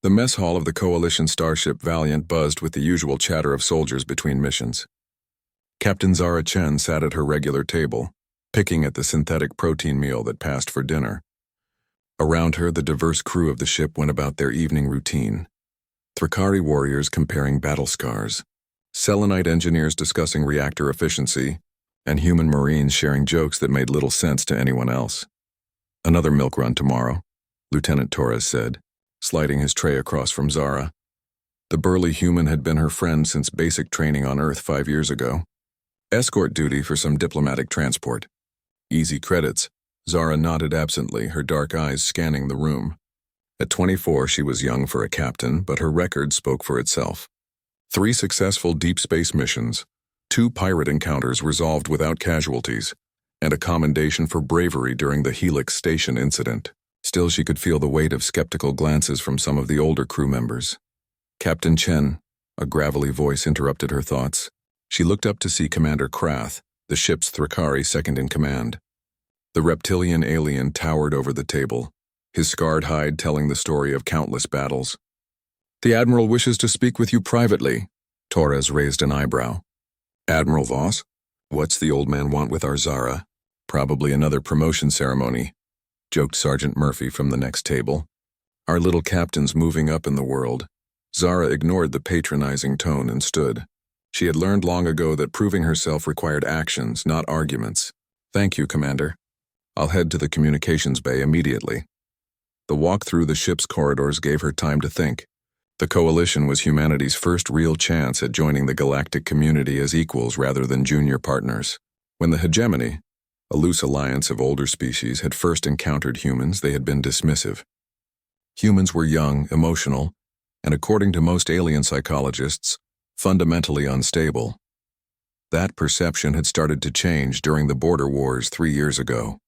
The mess hall of the Coalition starship Valiant buzzed with the usual chatter of soldiers between missions. Captain Zara Chen sat at her regular table, picking at the synthetic protein meal that passed for dinner. Around her, the diverse crew of the ship went about their evening routine. Thrakari warriors comparing battle scars, Selenite engineers discussing reactor efficiency, and human marines sharing jokes that made little sense to anyone else. "Another milk run tomorrow," Lieutenant Torres said, sliding his tray across from Zara. The burly human had been her friend since basic training on Earth 5 years ago. "Escort duty for some diplomatic transport." "Easy credits." Zara nodded absently, her dark eyes scanning the room. At 24, she was young for a captain, but her record spoke for itself. 3 successful deep space missions, 2 pirate encounters resolved without casualties, and a commendation for bravery during the Helix Station incident. Still, she could feel the weight of skeptical glances from some of the older crew members. "Captain Chen," a gravelly voice interrupted her thoughts. She looked up to see Commander Krath, the ship's Thrakari second-in-command. The reptilian alien towered over the table, his scarred hide telling the story of countless battles. "The Admiral wishes to speak with you privately." Torres raised an eyebrow. "Admiral Voss? What's the old man want with our Zara? Probably another promotion ceremony," joked Sergeant Murphy from the next table. "Our little captain's moving up in the world." Zara ignored the patronizing tone and stood. She had learned long ago that proving herself required actions, not arguments. "Thank you, Commander. I'll head to the communications bay immediately." The walk through the ship's corridors gave her time to think. The Coalition was humanity's first real chance at joining the galactic community as equals rather than junior partners. When the hegemony, a loose alliance of older species, had first encountered humans, they had been dismissive. Humans were young, emotional, and according to most alien psychologists, fundamentally unstable. That perception had started to change during the border wars 3 years ago.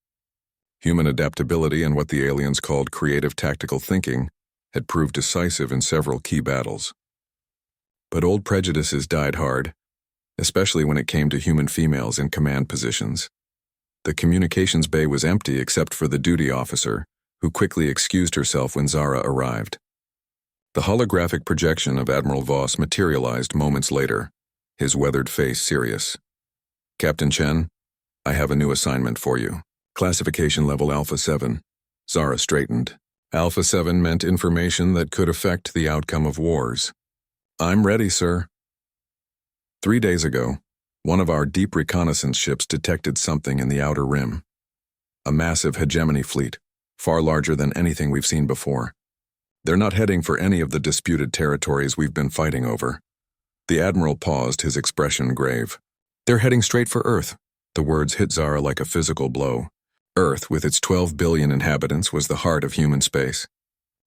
Human adaptability and what the aliens called creative tactical thinking had proved decisive in several key battles. But old prejudices died hard, especially when it came to human females in command positions. The communications bay was empty except for the duty officer, who quickly excused herself when Zara arrived. The holographic projection of Admiral Voss materialized moments later, his weathered face serious. "Captain Chen, I have a new assignment for you. Classification level Alpha 7. Zara straightened. Alpha 7 meant information that could affect the outcome of wars. "I'm ready, sir." 3 days ago, one of our deep reconnaissance ships detected something in the outer rim. A massive hegemony fleet, far larger than anything we've seen before. They're not heading for any of the disputed territories we've been fighting over. The Admiral paused, his expression grave. "They're heading straight for Earth." The words hit Zara like a physical blow. Earth, with its 12 billion inhabitants, was the heart of human space.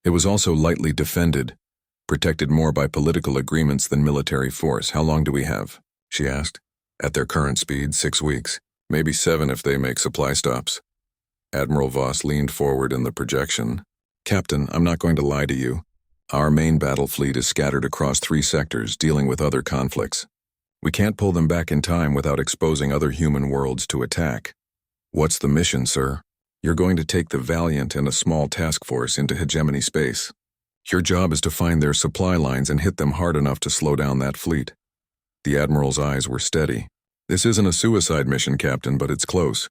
It was also lightly defended, protected more by political agreements than military force. "How long do we have?" she asked. "At their current speed, 6 weeks. Maybe 7 if they make supply stops." Admiral Voss leaned forward in the projection. "Captain, I'm not going to lie to you. Our main battle fleet is scattered across 3 sectors, dealing with other conflicts. We can't pull them back in time without exposing other human worlds to attack." "What's the mission, sir?" "You're going to take the Valiant and a small task force into hegemony space. Your job is to find their supply lines and hit them hard enough to slow down that fleet." The Admiral's eyes were steady. "This isn't a suicide mission, Captain, but it's close.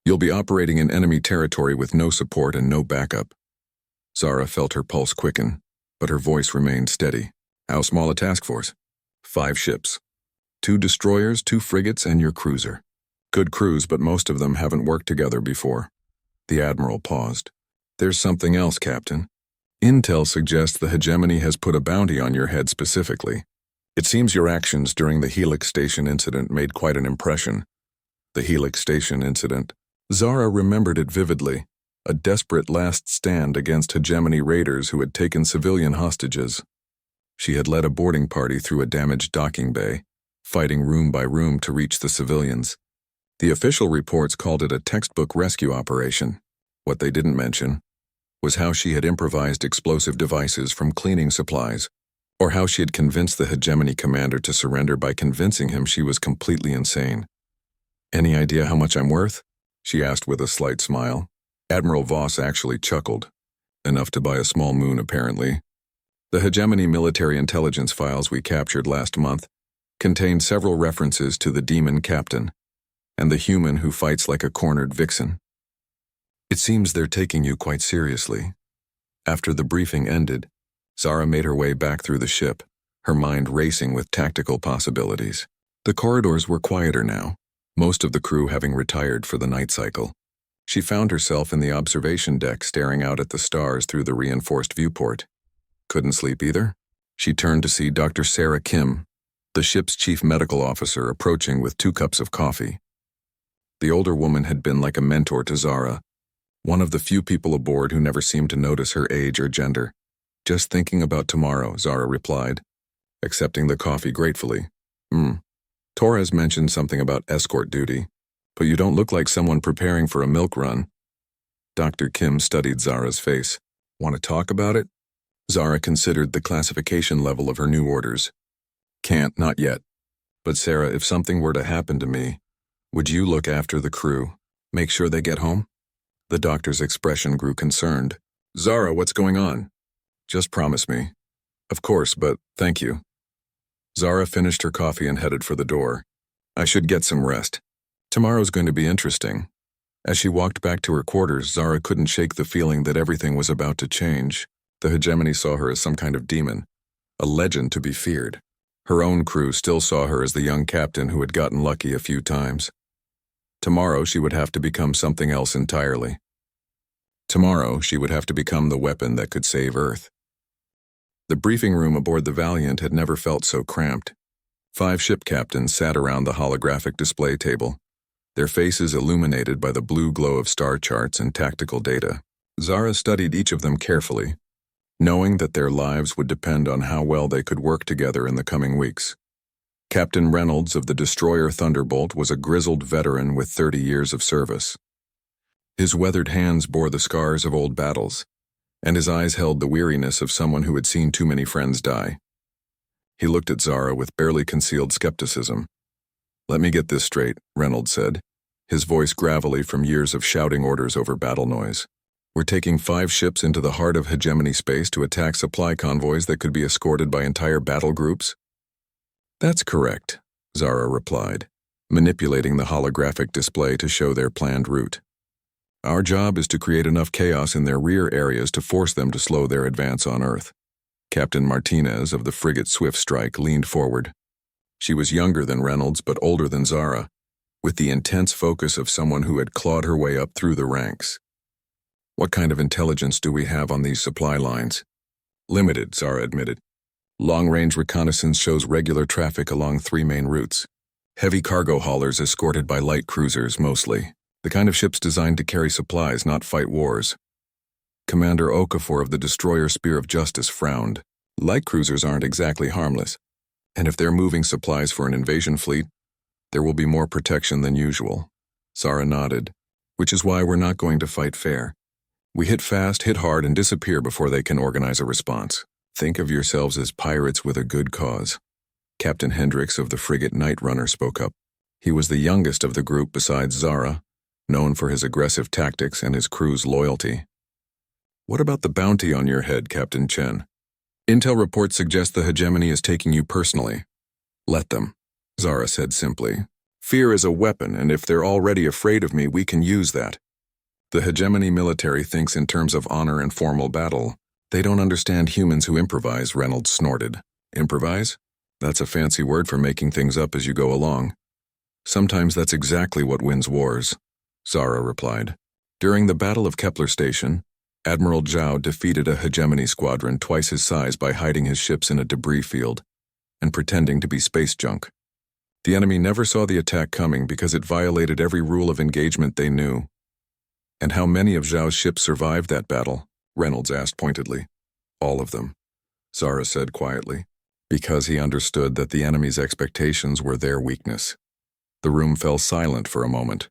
You'll be operating in enemy territory with no support and no backup." Zara felt her pulse quicken, but her voice remained steady. "How small a task force?" 5 ships. 2 destroyers, 2 frigates, and your cruiser. Good crews, but most of them haven't worked together before." The Admiral paused. "There's something else, Captain. Intel suggests the hegemony has put a bounty on your head specifically. It seems your actions during the Helix Station incident made quite an impression." The Helix Station incident. Zara remembered it vividly, a desperate last stand against hegemony raiders who had taken civilian hostages. She had led a boarding party through a damaged docking bay, fighting room by room to reach the civilians. The official reports called it a textbook rescue operation. What they didn't mention was how she had improvised explosive devices from cleaning supplies, or how she had convinced the hegemony commander to surrender by convincing him she was completely insane. "Any idea how much I'm worth?" she asked with a slight smile. Admiral Voss actually chuckled. "Enough to buy a small moon, apparently." The hegemony military intelligence files we captured last month contained several references to the demon captain and the human who fights like a cornered vixen. It seems they're taking you quite seriously. After the briefing ended, Zara made her way back through the ship, her mind racing with tactical possibilities. The corridors were quieter now, most of the crew having retired for the night cycle. She found herself in the observation deck staring out at the stars through the reinforced viewport. Couldn't sleep either? She turned to see Dr. Sarah Kim, the ship's chief medical officer, approaching with 2 cups of coffee. The older woman had been like a mentor to Zara, one of the few people aboard who never seemed to notice her age or gender. Just thinking about tomorrow, Zara replied, accepting the coffee gratefully. Torres mentioned something about escort duty, but you don't look like someone preparing for a milk run. Dr. Kim studied Zara's face. Want to talk about it? Zara considered the classification level of her new orders. Can't, not yet. But Sarah, if something were to happen to me, would you look after the crew? Make sure they get home? The doctor's expression grew concerned. Zara, what's going on? Just promise me. Of course, but thank you. Zara finished her coffee and headed for the door. I should get some rest. Tomorrow's going to be interesting. As she walked back to her quarters, Zara couldn't shake the feeling that everything was about to change. The hegemony saw her as some kind of demon, a legend to be feared. Her own crew still saw her as the young captain who had gotten lucky a few times. Tomorrow she would have to become something else entirely. Tomorrow she would have to become the weapon that could save Earth. The briefing room aboard the Valiant had never felt so cramped. 5 ship captains sat around the holographic display table, their faces illuminated by the blue glow of star charts and tactical data. Zara studied each of them carefully, knowing that their lives would depend on how well they could work together in the coming weeks. Captain Reynolds of the destroyer Thunderbolt was a grizzled veteran with 30 years of service. His weathered hands bore the scars of old battles, and his eyes held the weariness of someone who had seen too many friends die. He looked at Zara with barely concealed skepticism. Let me get this straight, Reynolds said, his voice gravelly from years of shouting orders over battle noise. We're taking 5 ships into the heart of hegemony space to attack supply convoys that could be escorted by entire battle groups? That's correct, Zara replied, manipulating the holographic display to show their planned route. Our job is to create enough chaos in their rear areas to force them to slow their advance on Earth. Captain Martinez of the frigate Swift Strike leaned forward. She was younger than Reynolds but older than Zara, with the intense focus of someone who had clawed her way up through the ranks. What kind of intelligence do we have on these supply lines? Limited, Zara admitted. Long-range reconnaissance shows regular traffic along 3 main routes. Heavy cargo haulers escorted by light cruisers mostly. The kind of ships designed to carry supplies, not fight wars. Commander Okafor of the destroyer Spear of Justice frowned. Light cruisers aren't exactly harmless, and if they're moving supplies for an invasion fleet, there will be more protection than usual. Zara nodded, which is why we're not going to fight fair. We hit fast, hit hard, and disappear before they can organize a response. Think of yourselves as pirates with a good cause. Captain Hendricks of the frigate Night Runner spoke up. He was the youngest of the group besides Zara, known for his aggressive tactics and his crew's loyalty. What about the bounty on your head, Captain Chen? Intel reports suggest the hegemony is taking you personally. Let them, Zara said simply. Fear is a weapon, and if they're already afraid of me, we can use that. The hegemony military thinks in terms of honor and formal battle. They don't understand humans who improvise, Reynolds snorted. Improvise? That's a fancy word for making things up as you go along. Sometimes that's exactly what wins wars, Zara replied. During the Battle of Kepler Station, Admiral Zhao defeated a hegemony squadron twice his size by hiding his ships in a debris field and pretending to be space junk. The enemy never saw the attack coming because it violated every rule of engagement they knew. And how many of Zhao's ships survived that battle? Reynolds asked pointedly. All of them, Zara said quietly, because he understood that the enemy's expectations were their weakness. The room fell silent for a moment.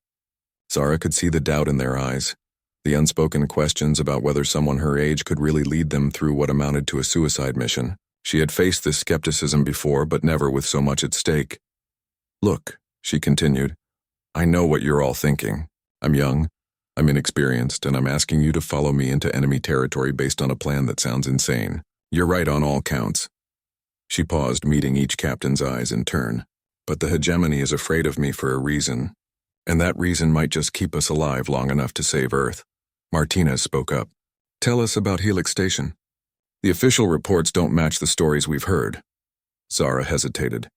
Zara could see the doubt in their eyes, the unspoken questions about whether someone her age could really lead them through what amounted to a suicide mission. She had faced this skepticism before, but never with so much at stake. Look, she continued, I know what you're all thinking. I'm young, I'm inexperienced, and I'm asking you to follow me into enemy territory based on a plan that sounds insane. You're right on all counts. She paused, meeting each captain's eyes in turn. But the hegemony is afraid of me for a reason, and that reason might just keep us alive long enough to save Earth. Martinez spoke up. Tell us about Helix Station. The official reports don't match the stories we've heard. Zara hesitated.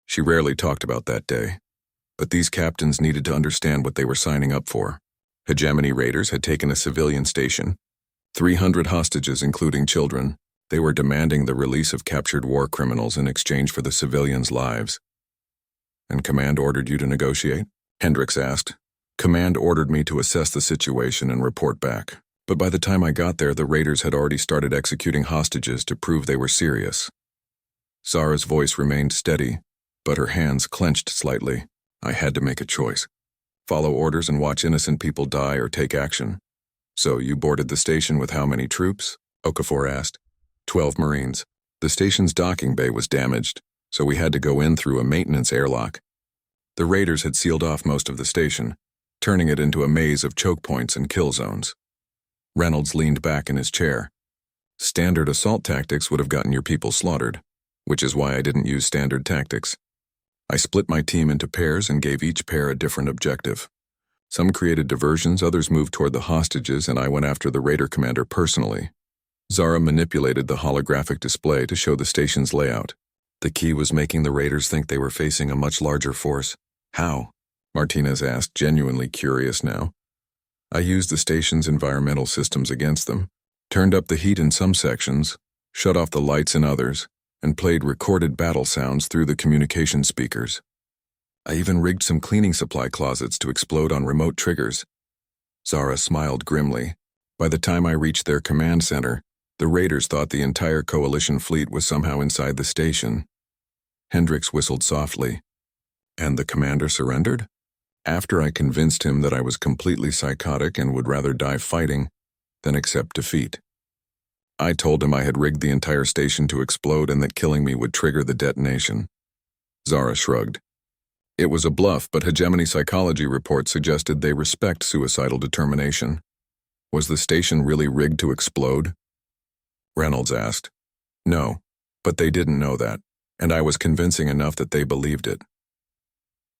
She rarely talked about that day. But these captains needed to understand what they were signing up for. Hegemony raiders had taken a civilian station. 300 hostages, including children. They were demanding the release of captured war criminals in exchange for the civilians' lives. And Command ordered you to negotiate? Hendricks asked. Command ordered me to assess the situation and report back. But by the time I got there, the raiders had already started executing hostages to prove they were serious. Zara's voice remained steady, but her hands clenched slightly. I had to make a choice. Follow orders and watch innocent people die or take action. So you boarded the station with how many troops? Okafor asked. 12 Marines. The station's docking bay was damaged, so we had to go in through a maintenance airlock. The raiders had sealed off most of the station, turning it into a maze of choke points and kill zones. Reynolds leaned back in his chair. Standard assault tactics would have gotten your people slaughtered, which is why I didn't use standard tactics. I split my team into pairs and gave each pair a different objective. Some created diversions, others moved toward the hostages, and I went after the raider commander personally. Zara manipulated the holographic display to show the station's layout. The key was making the raiders think they were facing a much larger force. How? Martinez asked, genuinely curious now. I used the station's environmental systems against them, turned up the heat in some sections, shut off the lights in others, and played recorded battle sounds through the communication speakers. I even rigged some cleaning supply closets to explode on remote triggers. Zara smiled grimly. By the time I reached their command center, the raiders thought the entire coalition fleet was somehow inside the station. Hendricks whistled softly. And the commander surrendered? After I convinced him that I was completely psychotic and would rather die fighting than accept defeat. I told him I had rigged the entire station to explode and that killing me would trigger the detonation. Zara shrugged. It was a bluff, but hegemony psychology reports suggested they respect suicidal determination. Was the station really rigged to explode? Reynolds asked. No, but they didn't know that, and I was convincing enough that they believed it.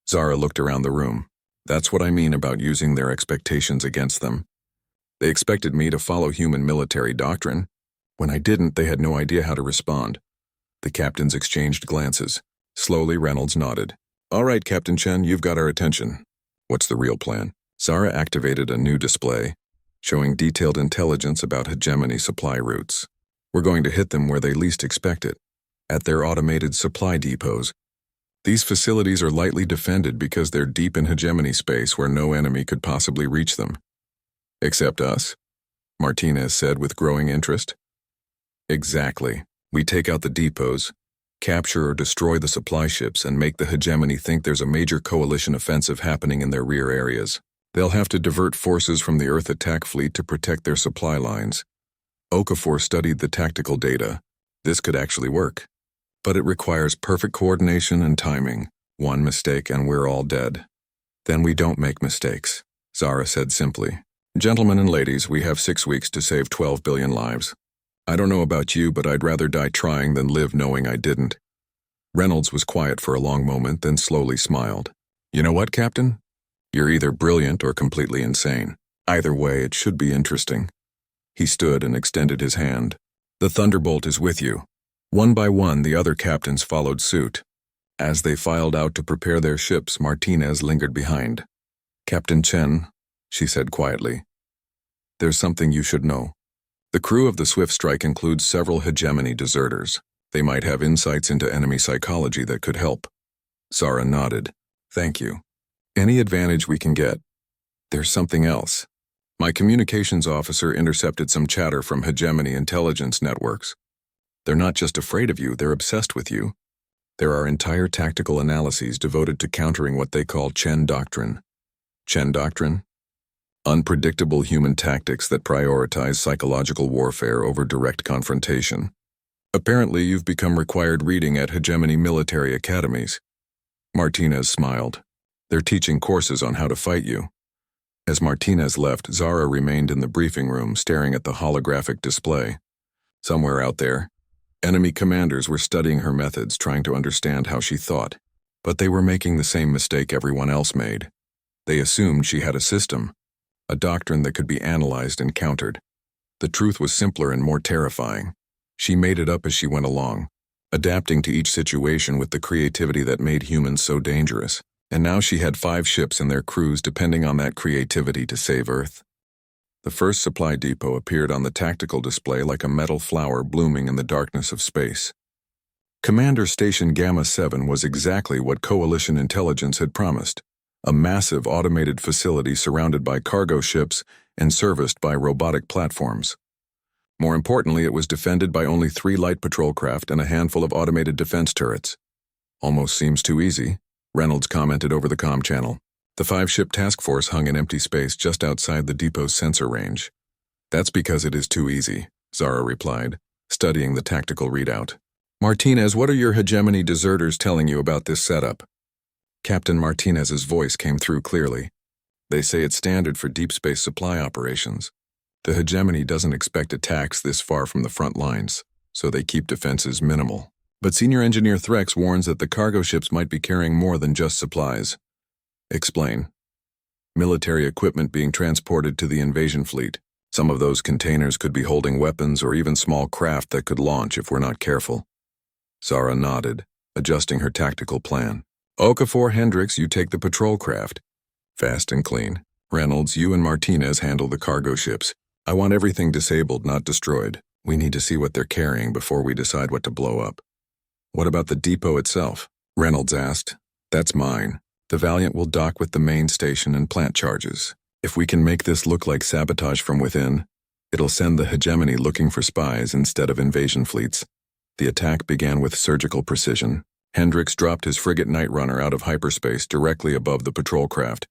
Zara looked around the room. That's what I mean about using their expectations against them. They expected me to follow human military doctrine. When I didn't, they had no idea how to respond. The captains exchanged glances. Slowly, Reynolds nodded. All right, Captain Chen, you've got our attention. What's the real plan? Zara activated a new display, showing detailed intelligence about hegemony supply routes. We're going to hit them where they least expect it, at their automated supply depots. These facilities are lightly defended because they're deep in hegemony space where no enemy could possibly reach them. Except us, Martinez said with growing interest. Exactly. We take out the depots, capture or destroy the supply ships, and make the hegemony think there's a major coalition offensive happening in their rear areas. They'll have to divert forces from the Earth attack fleet to protect their supply lines. Okafor studied the tactical data. This could actually work. But it requires perfect coordination and timing. One mistake and we're all dead. Then we don't make mistakes, Zara said simply. Gentlemen and ladies, we have 6 weeks to save 12 billion lives. I don't know about you, but I'd rather die trying than live knowing I didn't. Reynolds was quiet for a long moment, then slowly smiled. You know what, Captain? You're either brilliant or completely insane. Either way, it should be interesting. He stood and extended his hand. The Thunderbolt is with you. One by one, the other captains followed suit. As they filed out to prepare their ships, Martinez lingered behind. Captain Chen, she said quietly, there's something you should know. The crew of the Swift Strike includes several hegemony deserters. They might have insights into enemy psychology that could help. Zara nodded. Thank you. Any advantage we can get. There's something else. My communications officer intercepted some chatter from hegemony intelligence networks. They're not just afraid of you, they're obsessed with you. There are entire tactical analyses devoted to countering what they call Chen Doctrine. Chen Doctrine? Unpredictable human tactics that prioritize psychological warfare over direct confrontation. Apparently, you've become required reading at hegemony military academies. Martinez smiled. They're teaching courses on how to fight you. As Martinez left, Zara remained in the briefing room staring at the holographic display. Somewhere out there, Enemy commanders were studying her methods, trying to understand how she thought. But they were making the same mistake everyone else made. They assumed she had a system, a doctrine that could be analyzed and countered. The truth was simpler and more terrifying. She made it up as she went along, adapting to each situation with the creativity that made humans so dangerous. And now she had 5 ships and their crews depending on that creativity to save Earth. The first supply depot appeared on the tactical display like a metal flower blooming in the darkness of space. Commander Station Gamma 7 was exactly what Coalition intelligence had promised, a massive automated facility surrounded by cargo ships and serviced by robotic platforms. More importantly, it was defended by only 3 light patrol craft and a handful of automated defense turrets. Almost seems too easy, Reynolds commented over the comm channel. The 5-ship task force hung in empty space just outside the depot's sensor range. That's because it is too easy, Zara replied, studying the tactical readout. Martinez, what are your hegemony deserters telling you about this setup? Captain Martinez's voice came through clearly. They say it's standard for deep space supply operations. The hegemony doesn't expect attacks this far from the front lines, so they keep defenses minimal. But Senior Engineer Threx warns that the cargo ships might be carrying more than just supplies. Explain. Military equipment being transported to the invasion fleet. Some of those containers could be holding weapons or even small craft that could launch if we're not careful. Zara nodded, adjusting her tactical plan. Okafor, Hendricks, you take the patrol craft. Fast and clean. Reynolds, you and Martinez handle the cargo ships. I want everything disabled, not destroyed. We need to see what they're carrying before we decide what to blow up. What about the depot itself? Reynolds asked. That's mine. The Valiant will dock with the main station and plant charges. If we can make this look like sabotage from within, it'll send the hegemony looking for spies instead of invasion fleets. The attack began with surgical precision. Hendricks dropped his frigate Night Runner out of hyperspace directly above the patrol craft.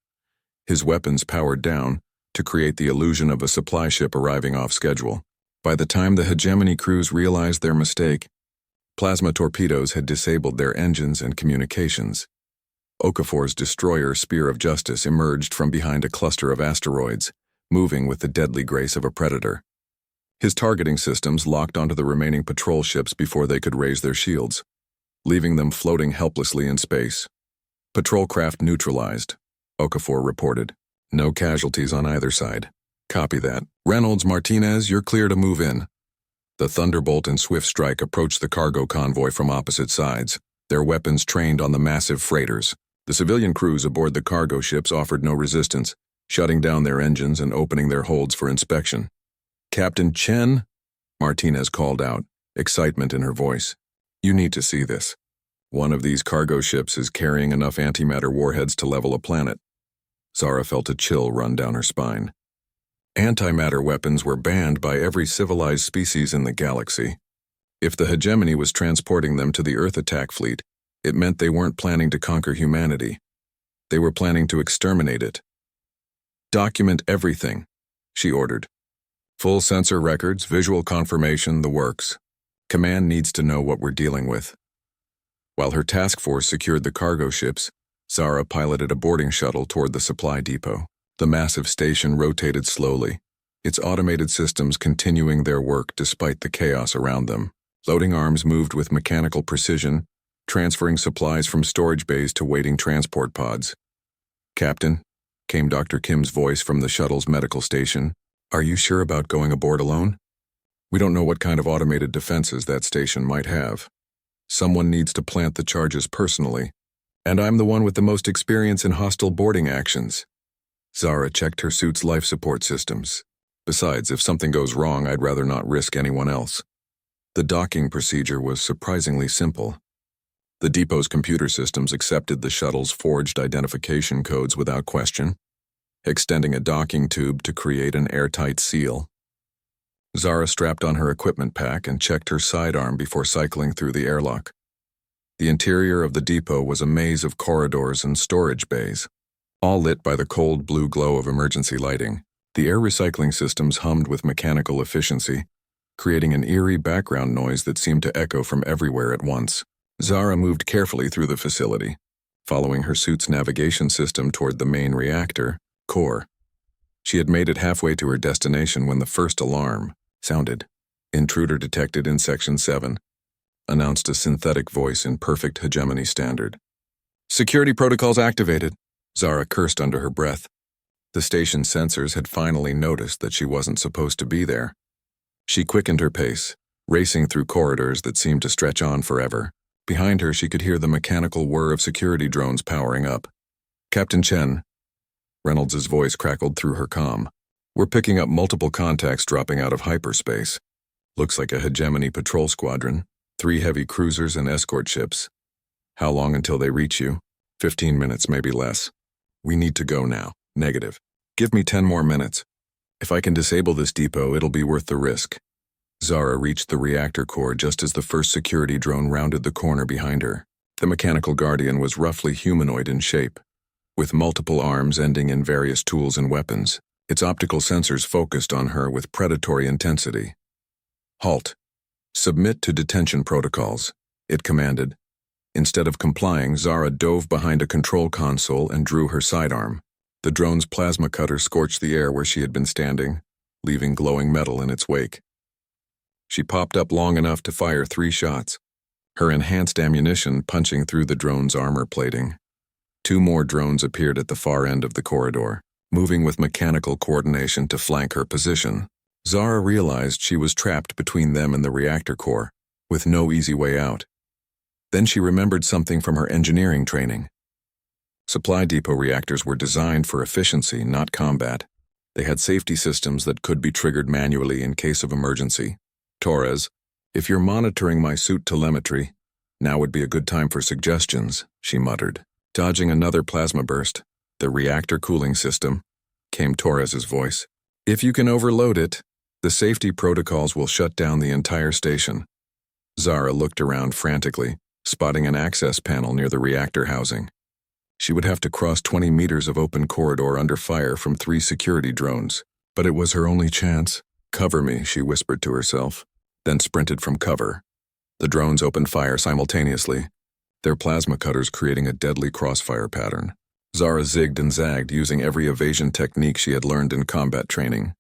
His weapons powered down to create the illusion of a supply ship arriving off schedule. By the time the hegemony crews realized their mistake, plasma torpedoes had disabled their engines and communications. Okafor's destroyer Spear of Justice emerged from behind a cluster of asteroids, moving with the deadly grace of a predator. His targeting systems locked onto the remaining patrol ships before they could raise their shields, leaving them floating helplessly in space. Patrol craft neutralized, Okafor reported. No casualties on either side. Copy that. Reynolds, Martinez, you're clear to move in. The Thunderbolt and Swift Strike approached the cargo convoy from opposite sides, their weapons trained on the massive freighters. The civilian crews aboard the cargo ships offered no resistance, shutting down their engines and opening their holds for inspection. Captain Chen? Martinez called out, excitement in her voice. You need to see this. One of these cargo ships is carrying enough antimatter warheads to level a planet. Zara felt a chill run down her spine. Antimatter weapons were banned by every civilized species in the galaxy. If the hegemony was transporting them to the Earth attack fleet, it meant they weren't planning to conquer humanity. They were planning to exterminate it. Document everything, she ordered. Full sensor records, visual confirmation, the works. Command needs to know what we're dealing with. While her task force secured the cargo ships, Zara piloted a boarding shuttle toward the supply depot. The massive station rotated slowly, its automated systems continuing their work despite the chaos around them. Loading arms moved with mechanical precision, transferring supplies from storage bays to waiting transport pods. Captain, came Dr. Kim's voice from the shuttle's medical station, are you sure about going aboard alone? We don't know what kind of automated defenses that station might have. Someone needs to plant the charges personally, and I'm the one with the most experience in hostile boarding actions. Zara checked her suit's life support systems. Besides, if something goes wrong, I'd rather not risk anyone else. The docking procedure was surprisingly simple. The depot's computer systems accepted the shuttle's forged identification codes without question, extending a docking tube to create an airtight seal. Zara strapped on her equipment pack and checked her sidearm before cycling through the airlock. The interior of the depot was a maze of corridors and storage bays, all lit by the cold blue glow of emergency lighting. The air recycling systems hummed with mechanical efficiency, creating an eerie background noise that seemed to echo from everywhere at once. Zara moved carefully through the facility, following her suit's navigation system toward the main reactor, core. She had made it halfway to her destination when the first alarm sounded. Intruder detected in Section 7. announced a synthetic voice in perfect hegemony standard. Security protocols activated, Zara cursed under her breath. The station sensors had finally noticed that she wasn't supposed to be there. She quickened her pace, racing through corridors that seemed to stretch on forever. Behind her, she could hear the mechanical whir of security drones powering up. Captain Chen, Reynolds' voice crackled through her comm. We're picking up multiple contacts dropping out of hyperspace. Looks like a hegemony patrol squadron, 3 heavy cruisers and escort ships. How long until they reach you? 15 minutes, maybe less. We need to go now. Negative. Give me 10 more minutes. If I can disable this depot, it'll be worth the risk. Zara reached the reactor core just as the first security drone rounded the corner behind her. The mechanical guardian was roughly humanoid in shape, with multiple arms ending in various tools and weapons. Its optical sensors focused on her with predatory intensity. Halt. Submit to detention protocols, it commanded. Instead of complying, Zara dove behind a control console and drew her sidearm. The drone's plasma cutter scorched the air where she had been standing, leaving glowing metal in its wake. She popped up long enough to fire 3 shots, her enhanced ammunition punching through the drone's armor plating. 2 more drones appeared at the far end of the corridor, moving with mechanical coordination to flank her position. Zara realized she was trapped between them and the reactor core, with no easy way out. Then she remembered something from her engineering training. Supply depot reactors were designed for efficiency, not combat. They had safety systems that could be triggered manually in case of emergency. Torres, if you're monitoring my suit telemetry, now would be a good time for suggestions, she muttered. Dodging another plasma burst, the reactor cooling system, came Torres's voice. If you can overload it, the safety protocols will shut down the entire station. Zara looked around frantically, spotting an access panel near the reactor housing. She would have to cross 20 meters of open corridor under fire from 3 security drones. But it was her only chance. Cover me, she whispered to herself, then sprinted from cover. The drones opened fire simultaneously, their plasma cutters creating a deadly crossfire pattern. Zara zigged and zagged, using every evasion technique she had learned in combat training.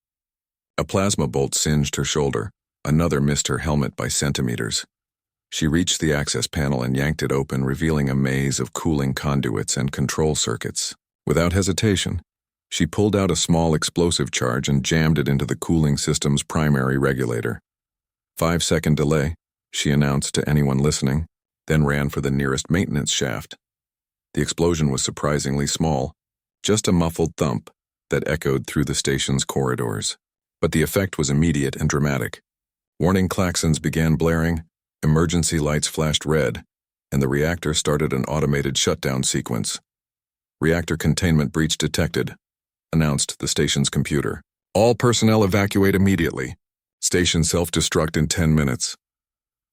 A plasma bolt singed her shoulder, another missed her helmet by centimeters. She reached the access panel and yanked it open, revealing a maze of cooling conduits and control circuits. Without hesitation, she pulled out a small explosive charge and jammed it into the cooling system's primary regulator. 5-second delay, she announced to anyone listening, then ran for the nearest maintenance shaft. The explosion was surprisingly small, just a muffled thump that echoed through the station's corridors. But the effect was immediate and dramatic. Warning klaxons began blaring, emergency lights flashed red, and the reactor started an automated shutdown sequence. Reactor containment breach detected, announced the station's computer. All personnel evacuate immediately. Station self-destruct in 10 minutes.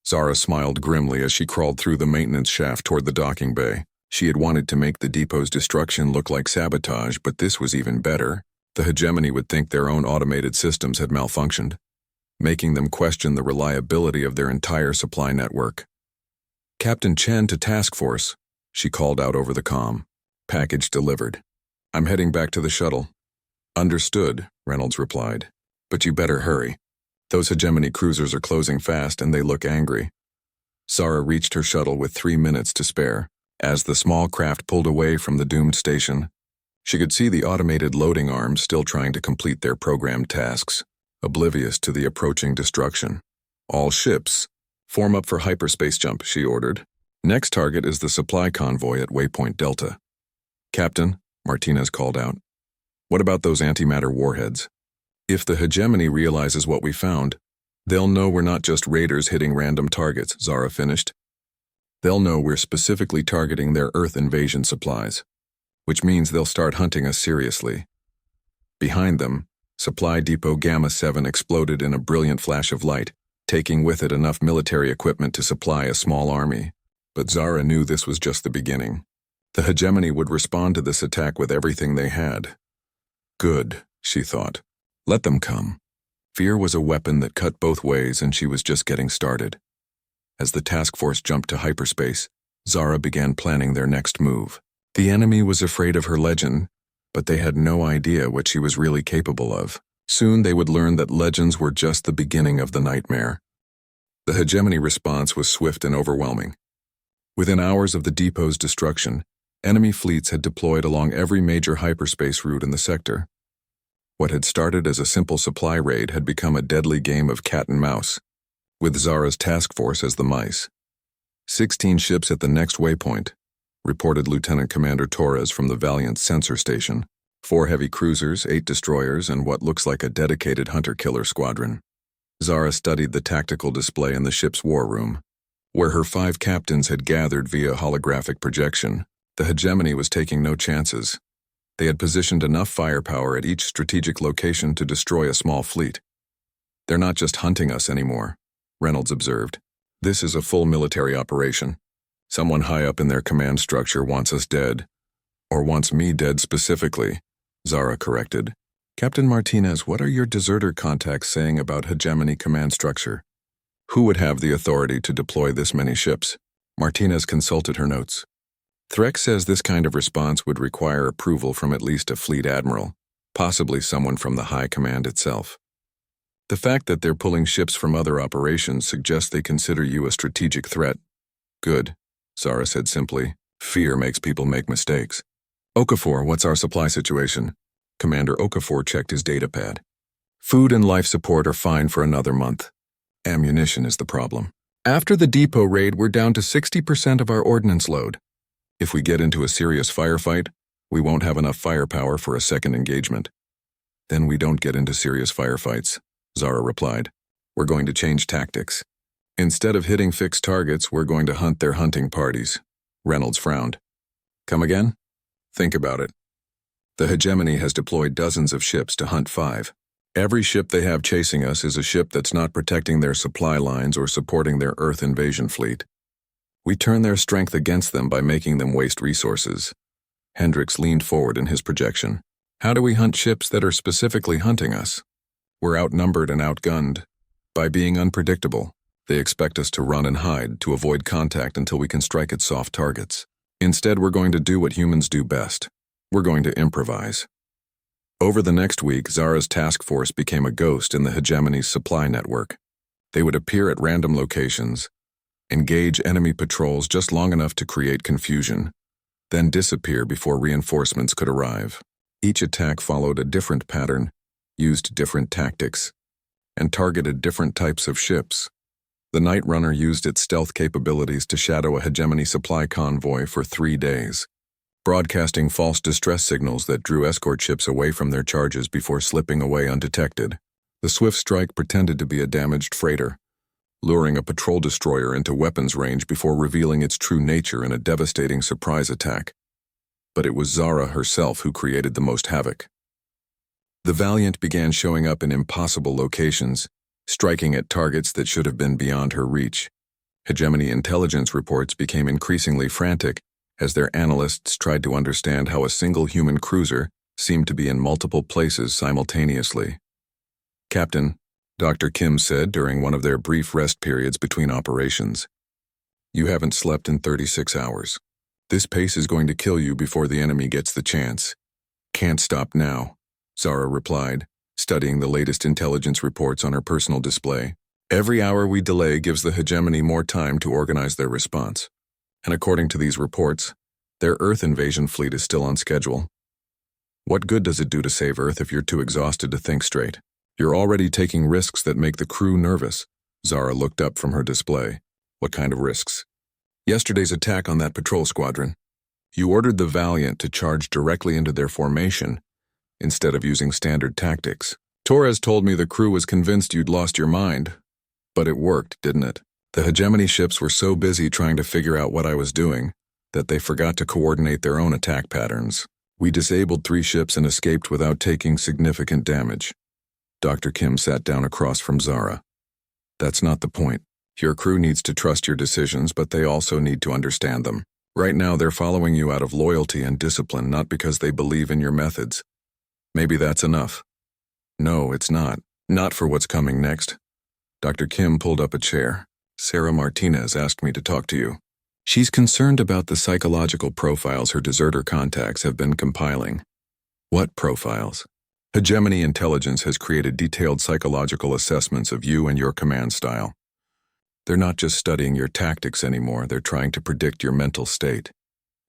Zara smiled grimly as she crawled through the maintenance shaft toward the docking bay. She had wanted to make the depot's destruction look like sabotage, but this was even better. The hegemony would think their own automated systems had malfunctioned, making them question the reliability of their entire supply network. Captain Chen to task force, she called out over the comm. Package delivered. I'm heading back to the shuttle. Understood, Reynolds replied. But you better hurry. Those hegemony cruisers are closing fast and they look angry. Zara reached her shuttle with 3 minutes to spare. As the small craft pulled away from the doomed station, she could see the automated loading arms still trying to complete their programmed tasks, oblivious to the approaching destruction. All ships, form up for hyperspace jump, she ordered. Next target is the supply convoy at Waypoint Delta. Captain, Martinez called out. What about those antimatter warheads? If the hegemony realizes what we found, they'll know we're not just raiders hitting random targets, Zara finished. They'll know we're specifically targeting their Earth invasion supplies, which means they'll start hunting us seriously. Behind them, Supply Depot Gamma 7 exploded in a brilliant flash of light, taking with it enough military equipment to supply a small army. But Zara knew this was just the beginning. The hegemony would respond to this attack with everything they had. Good, she thought. Let them come. Fear was a weapon that cut both ways, and she was just getting started. As the task force jumped to hyperspace, Zara began planning their next move. The enemy was afraid of her legend, but they had no idea what she was really capable of. Soon they would learn that legends were just the beginning of the nightmare. The hegemony response was swift and overwhelming. Within hours of the depot's destruction, enemy fleets had deployed along every major hyperspace route in the sector. What had started as a simple supply raid had become a deadly game of cat and mouse, with Zara's task force as the mice. 16 ships at the next waypoint, reported Lieutenant Commander Torres from the Valiant's sensor station. 4 heavy cruisers, 8 destroyers, and what looks like a dedicated hunter-killer squadron. Zara studied the tactical display in the ship's war room, where her 5 captains had gathered via holographic projection. The hegemony was taking no chances. They had positioned enough firepower at each strategic location to destroy a small fleet. "They're not just hunting us anymore," Reynolds observed. "This is a full military operation. Someone high up in their command structure wants us dead. Or wants me dead specifically," Zara corrected. "Captain Martinez, what are your deserter contacts saying about hegemony command structure? Who would have the authority to deploy this many ships?" Martinez consulted her notes. "Threx says this kind of response would require approval from at least a fleet admiral, possibly someone from the high command itself. The fact that they're pulling ships from other operations suggests they consider you a strategic threat." "Good," Zara said simply. "Fear makes people make mistakes." "Okafor, what's our supply situation?" Commander Okafor checked his datapad. "Food and life support are fine for another month. Ammunition is the problem. After the depot raid, we're down to 60% of our ordnance load. If we get into a serious firefight, we won't have enough firepower for a second engagement." "Then we don't get into serious firefights," Zara replied. "We're going to change tactics. Instead of hitting fixed targets, we're going to hunt their hunting parties." Reynolds frowned. "Come again?" "Think about it. The hegemony has deployed dozens of ships to hunt 5. Every ship they have chasing us is a ship that's not protecting their supply lines or supporting their Earth invasion fleet. We turn their strength against them by making them waste resources." Hendricks leaned forward in his projection. "How do we hunt ships that are specifically hunting us? We're outnumbered and outgunned. By being unpredictable, they expect us to run and hide, to avoid contact until we can strike at soft targets. Instead, we're going to do what humans do best. We're going to improvise." Over the next week, Zara's task force became a ghost in the hegemony's supply network. They would appear at random locations, engage enemy patrols just long enough to create confusion, then disappear before reinforcements could arrive. Each attack followed a different pattern, used different tactics, and targeted different types of ships. The Night Runner used its stealth capabilities to shadow a hegemony supply convoy for 3 days, broadcasting false distress signals that drew escort ships away from their charges before slipping away undetected. The swift strike pretended to be a damaged freighter, luring a patrol destroyer into weapons range before revealing its true nature in a devastating surprise attack. But it was Zara herself who created the most havoc. The Valiant began showing up in impossible locations, striking at targets that should have been beyond her reach. Hegemony intelligence reports became increasingly frantic as their analysts tried to understand how a single human cruiser seemed to be in multiple places simultaneously. "Captain," Dr. Kim said during one of their brief rest periods between operations, "you haven't slept in 36 hours. This pace is going to kill you before the enemy gets the chance." "Can't stop now," Zara replied, studying the latest intelligence reports on her personal display. "Every hour we delay gives the hegemony more time to organize their response. And according to these reports, their Earth invasion fleet is still on schedule. What good does it do to save Earth if you're too exhausted to think straight? You're already taking risks that make the crew nervous." Zara looked up from her display. "What kind of risks?" "Yesterday's attack on that patrol squadron. You ordered the Valiant to charge directly into their formation instead of using standard tactics. Torres told me the crew was convinced you'd lost your mind. But it worked, didn't it? The hegemony ships were so busy trying to figure out what I was doing that they forgot to coordinate their own attack patterns. We disabled 3 ships and escaped without taking significant damage." Dr. Kim sat down across from Zara. "That's not the point. Your crew needs to trust your decisions, but they also need to understand them. Right now they're following you out of loyalty and discipline, not because they believe in your methods. Maybe that's enough." "No, it's not. Not for what's coming next." Dr. Kim pulled up a chair. "Sarah Martinez asked me to talk to you. She's concerned about the psychological profiles her deserter contacts have been compiling." "What profiles?" "Hegemony Intelligence has created detailed psychological assessments of you and your command style. They're not just studying your tactics anymore, they're trying to predict your mental state,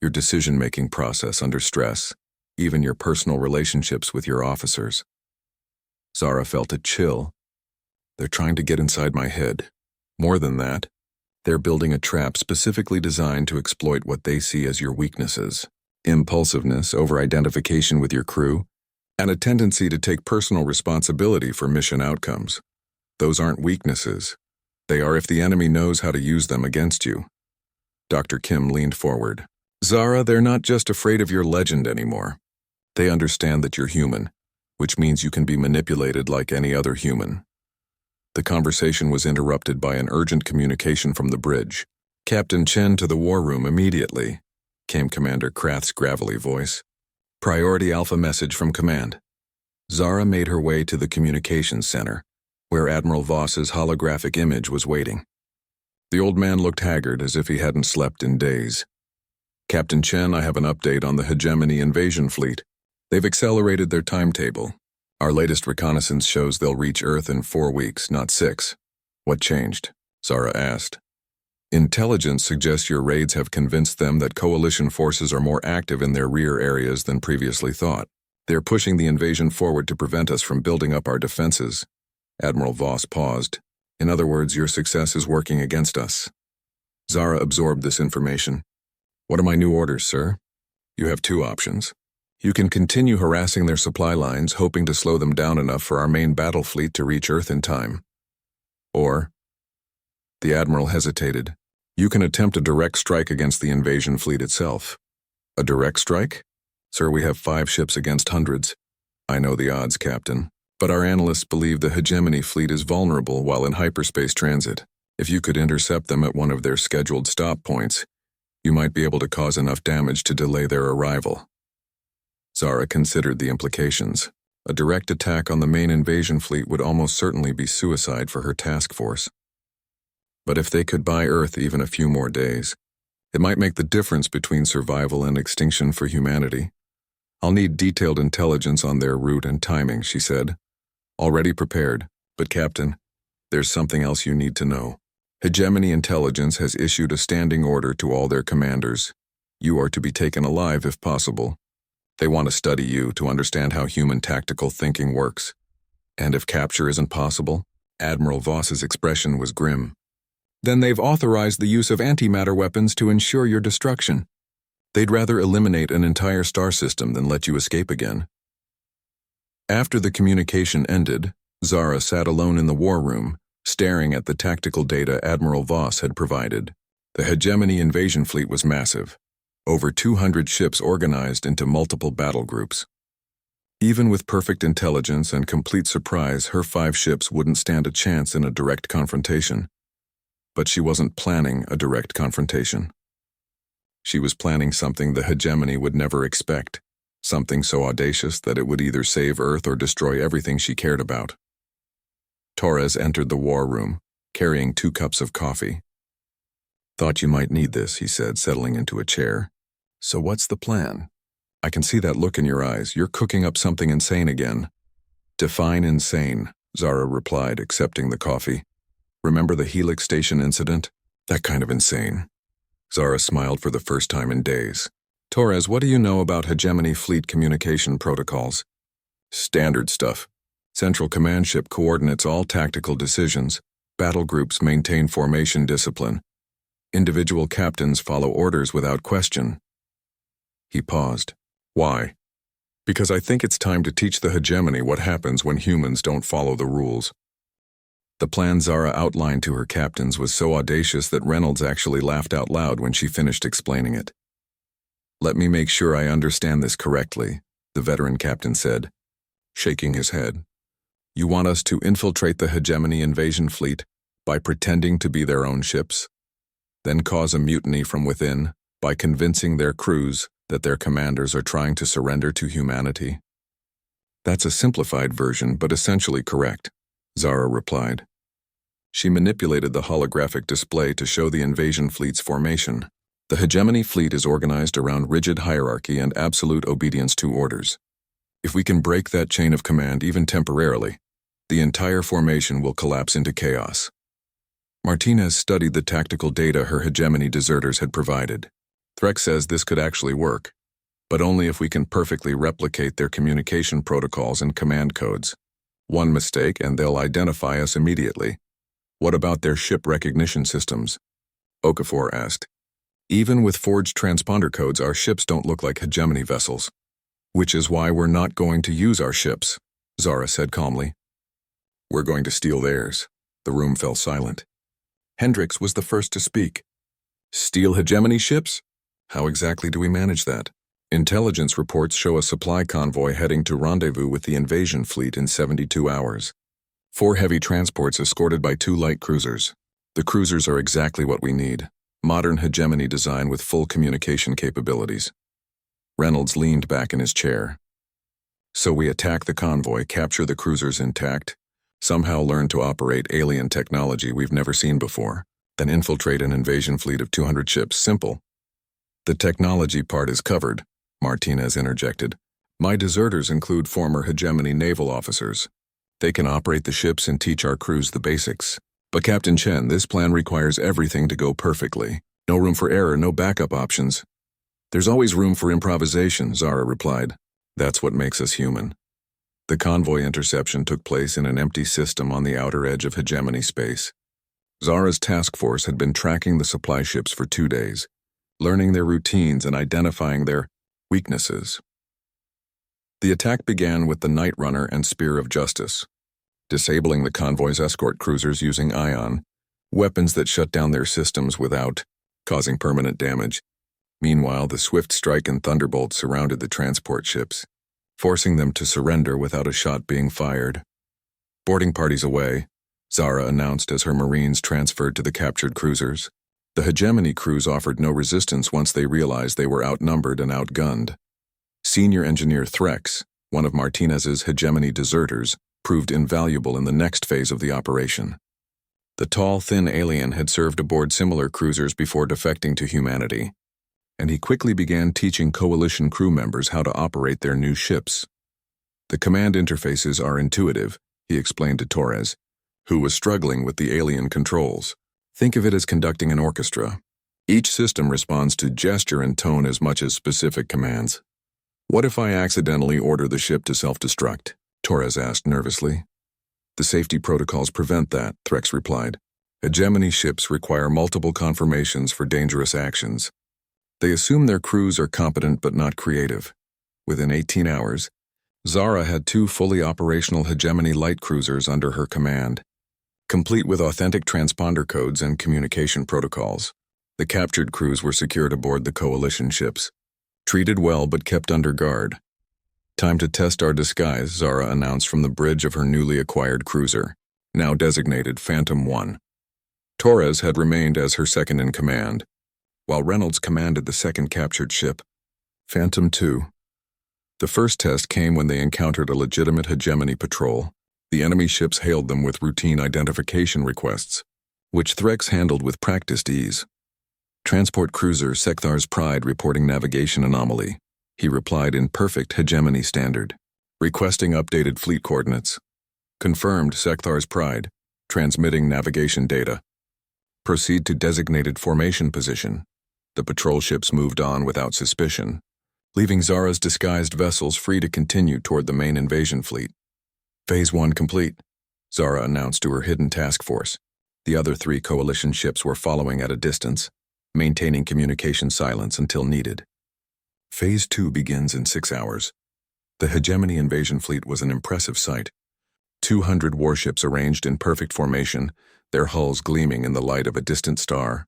your decision-making process under stress, even your personal relationships with your officers. Zara felt a chill. They're trying to get inside my head. More than that, they're building a trap specifically designed to exploit what they see as your weaknesses: impulsiveness, over-identification with your crew, and a tendency to take personal responsibility for mission outcomes. Those aren't weaknesses. They are if the enemy knows how to use them against you. Dr. Kim leaned forward. Zara, they're not just afraid of your legend anymore. They understand that you're human, which means you can be manipulated like any other human. The conversation was interrupted by an urgent communication from the bridge. Captain Chen to the war room immediately, came Commander Krath's gravelly voice. Priority Alpha message from command. Zara made her way to the communications center, where Admiral Voss's holographic image was waiting. The old man looked haggard, as if he hadn't slept in days. Captain Chen, I have an update on the Hegemony invasion fleet. They've accelerated their timetable. Our latest reconnaissance shows they'll reach Earth in 4 weeks, not 6. What changed? Zara asked. Intelligence suggests your raids have convinced them that coalition forces are more active in their rear areas than previously thought. They're pushing the invasion forward to prevent us from building up our defenses. Admiral Voss paused. In other words, your success is working against us. Zara absorbed this information. What are my new orders, sir? You have 2 options. You can continue harassing their supply lines, hoping to slow them down enough for our main battle fleet to reach Earth in time. Or, the Admiral hesitated, you can attempt a direct strike against the invasion fleet itself. A direct strike? Sir, we have 5 ships against hundreds. I know the odds, Captain. But our analysts believe the Hegemony fleet is vulnerable while in hyperspace transit. If you could intercept them at one of their scheduled stop points, you might be able to cause enough damage to delay their arrival. Zara considered the implications. A direct attack on the main invasion fleet would almost certainly be suicide for her task force. But if they could buy Earth even a few more days, it might make the difference between survival and extinction for humanity. I'll need detailed intelligence on their route and timing, she said. Already prepared, but Captain, there's something else you need to know. Hegemony Intelligence has issued a standing order to all their commanders. You are to be taken alive if possible. They want to study you to understand how human tactical thinking works. And if capture isn't possible, Admiral Voss's expression was grim. Then they've authorized the use of antimatter weapons to ensure your destruction. They'd rather eliminate an entire star system than let you escape again. After the communication ended, Zara sat alone in the war room, staring at the tactical data Admiral Voss had provided. The Hegemony invasion fleet was massive. Over 200 ships organized into multiple battle groups. Even with perfect intelligence and complete surprise, her 5 ships wouldn't stand a chance in a direct confrontation. But she wasn't planning a direct confrontation. She was planning something the Hegemony would never expect, something so audacious that it would either save Earth or destroy everything she cared about. Torres entered the war room, carrying 2 cups of coffee. Thought you might need this, he said, settling into a chair. So what's the plan? I can see that look in your eyes. You're cooking up something insane again. Define insane, Zara replied, accepting the coffee. Remember the Helix Station incident? That kind of insane. Zara smiled for the first time in days. Torres, what do you know about Hegemony fleet communication protocols? Standard stuff. Central command ship coordinates all tactical decisions. Battle groups maintain formation discipline. Individual captains follow orders without question. He paused. Why? Because I think it's time to teach the Hegemony what happens when humans don't follow the rules. The plan Zara outlined to her captains was so audacious that Reynolds actually laughed out loud when she finished explaining it. Let me make sure I understand this correctly, the veteran captain said, shaking his head. You want us to infiltrate the Hegemony invasion fleet by pretending to be their own ships, then cause a mutiny from within by convincing their crews that their commanders are trying to surrender to humanity? That's a simplified version, but essentially correct, Zara replied. She manipulated the holographic display to show the invasion fleet's formation. The Hegemony fleet is organized around rigid hierarchy and absolute obedience to orders. If we can break that chain of command even temporarily, the entire formation will collapse into chaos. Martinez studied the tactical data her hegemony deserters had provided. Threx says this could actually work, but only if we can perfectly replicate their communication protocols and command codes. One mistake and they'll identify us immediately. What about their ship recognition systems? Okafor asked. Even with forged transponder codes, our ships don't look like hegemony vessels. Which is why we're not going to use our ships, Zara said calmly. We're going to steal theirs. The room fell silent. Hendricks was the first to speak. Steal hegemony ships? How exactly do we manage that? Intelligence reports show a supply convoy heading to rendezvous with the invasion fleet in 72 hours. 4 heavy transports escorted by 2 light cruisers. The cruisers are exactly what we need. Modern hegemony design with full communication capabilities. Reynolds leaned back in his chair. So we attack the convoy, capture the cruisers intact, somehow learn to operate alien technology we've never seen before, then infiltrate an invasion fleet of 200 ships. Simple. The technology part is covered, Martinez interjected. My deserters include former hegemony naval officers. They can operate the ships and teach our crews the basics. But Captain Chen, this plan requires everything to go perfectly. No room for error, no backup options. There's always room for improvisation, Zara replied. That's what makes us human. The convoy interception took place in an empty system on the outer edge of hegemony space. Zara's task force had been tracking the supply ships for 2 days, learning their routines and identifying their weaknesses. The attack began with the Night Runner and Spear of Justice, disabling the convoy's escort cruisers using ion, weapons that shut down their systems without causing permanent damage. Meanwhile, the Swift Strike and Thunderbolt surrounded the transport ships, forcing them to surrender without a shot being fired. Boarding parties away, Zara announced as her Marines transferred to the captured cruisers. The hegemony crews offered no resistance once they realized they were outnumbered and outgunned. Senior Engineer Threx, one of Martinez's hegemony deserters, proved invaluable in the next phase of the operation. The tall, thin alien had served aboard similar cruisers before defecting to humanity, and he quickly began teaching Coalition crew members how to operate their new ships. The command interfaces are intuitive, he explained to Torres, who was struggling with the alien controls. Think of it as conducting an orchestra. Each system responds to gesture and tone as much as specific commands. What if I accidentally order the ship to self-destruct? Torres asked nervously. The safety protocols prevent that, Threx replied. Hegemony ships require multiple confirmations for dangerous actions. They assume their crews are competent but not creative. Within 18 hours, Zara had 2 fully operational hegemony light cruisers under her command, complete with authentic transponder codes and communication protocols. The captured crews were secured aboard the Coalition ships, treated well but kept under guard. Time to test our disguise, Zara announced from the bridge of her newly acquired cruiser, now designated Phantom 1. Torres had remained as her second-in-command, while Reynolds commanded the second captured ship, Phantom 2. The first test came when they encountered a legitimate hegemony patrol. The enemy ships hailed them with routine identification requests, which Threx handled with practiced ease. Transport cruiser Sekthar's Pride reporting navigation anomaly. He replied in perfect hegemony standard, requesting updated fleet coordinates. Confirmed, Sekthar's Pride, transmitting navigation data. Proceed to designated formation position. The patrol ships moved on without suspicion, leaving Zara's disguised vessels free to continue toward the main invasion fleet. Phase 1 complete, Zara announced to her hidden task force. The other 3 Coalition ships were following at a distance, maintaining communication silence until needed. Phase 2 begins in 6 hours. The hegemony invasion fleet was an impressive sight. 200 warships arranged in perfect formation, their hulls gleaming in the light of a distant star.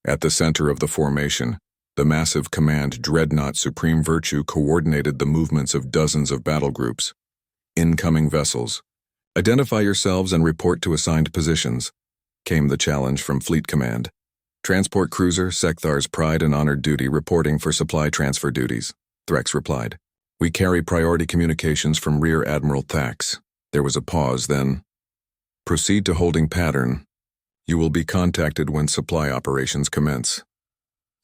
At the center of the formation, the massive command Dreadnought Supreme Virtue coordinated the movements of dozens of battle groups. Incoming vessels. Identify yourselves and report to assigned positions, came the challenge from Fleet Command. Transport cruiser Sekthar's Pride and Honored Duty reporting for supply transfer duties, Threx replied. We carry priority communications from Rear Admiral Thax. There was a pause, then. Proceed to holding pattern. You will be contacted when supply operations commence.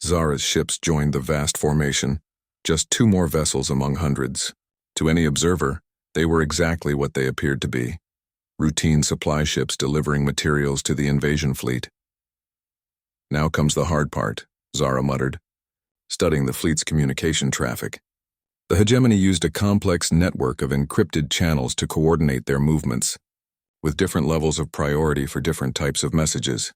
Zara's ships joined the vast formation, just 2 more vessels among hundreds. To any observer, they were exactly what they appeared to be. routine supply ships delivering materials to the invasion fleet. Now comes the hard part, Zara muttered, studying the fleet's communication traffic. The hegemony used a complex network of encrypted channels to coordinate their movements, with different levels of priority for different types of messages.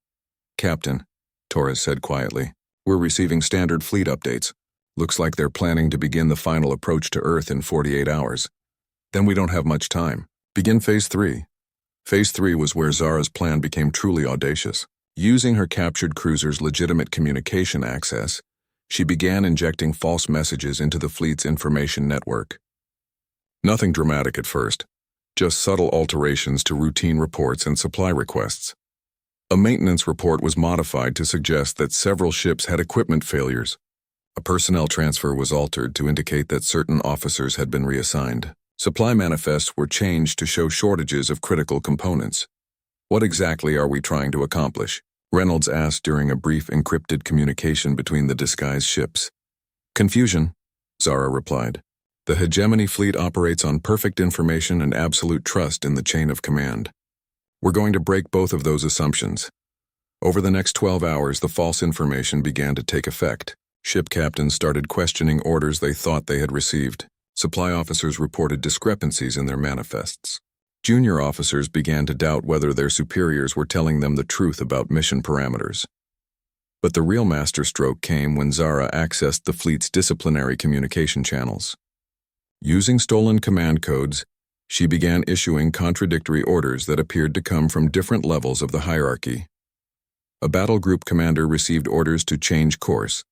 "Captain," Torres said quietly, "we're receiving standard fleet updates. Looks like they're planning to begin the final approach to Earth in 48 hours. Then we don't have much time. Begin Phase 3. Phase 3 was where Zara's plan became truly audacious. Using her captured cruiser's legitimate communication access, she began injecting false messages into the fleet's information network. Nothing dramatic at first, just subtle alterations to routine reports and supply requests. A maintenance report was modified to suggest that several ships had equipment failures. A personnel transfer was altered to indicate that certain officers had been reassigned. Supply manifests were changed to show shortages of critical components. "What exactly are we trying to accomplish?" Reynolds asked during a brief encrypted communication between the disguised ships. "Confusion," Zara replied. "The hegemony fleet operates on perfect information and absolute trust in the chain of command. We're going to break both of those assumptions." Over the next 12 hours, the false information began to take effect. Ship captains started questioning orders they thought they had received. Supply officers reported discrepancies in their manifests. Junior officers began to doubt whether their superiors were telling them the truth about mission parameters. But the real masterstroke came when Zara accessed the fleet's disciplinary communication channels. Using stolen command codes, she began issuing contradictory orders that appeared to come from different levels of the hierarchy. A battle group commander received orders to change course,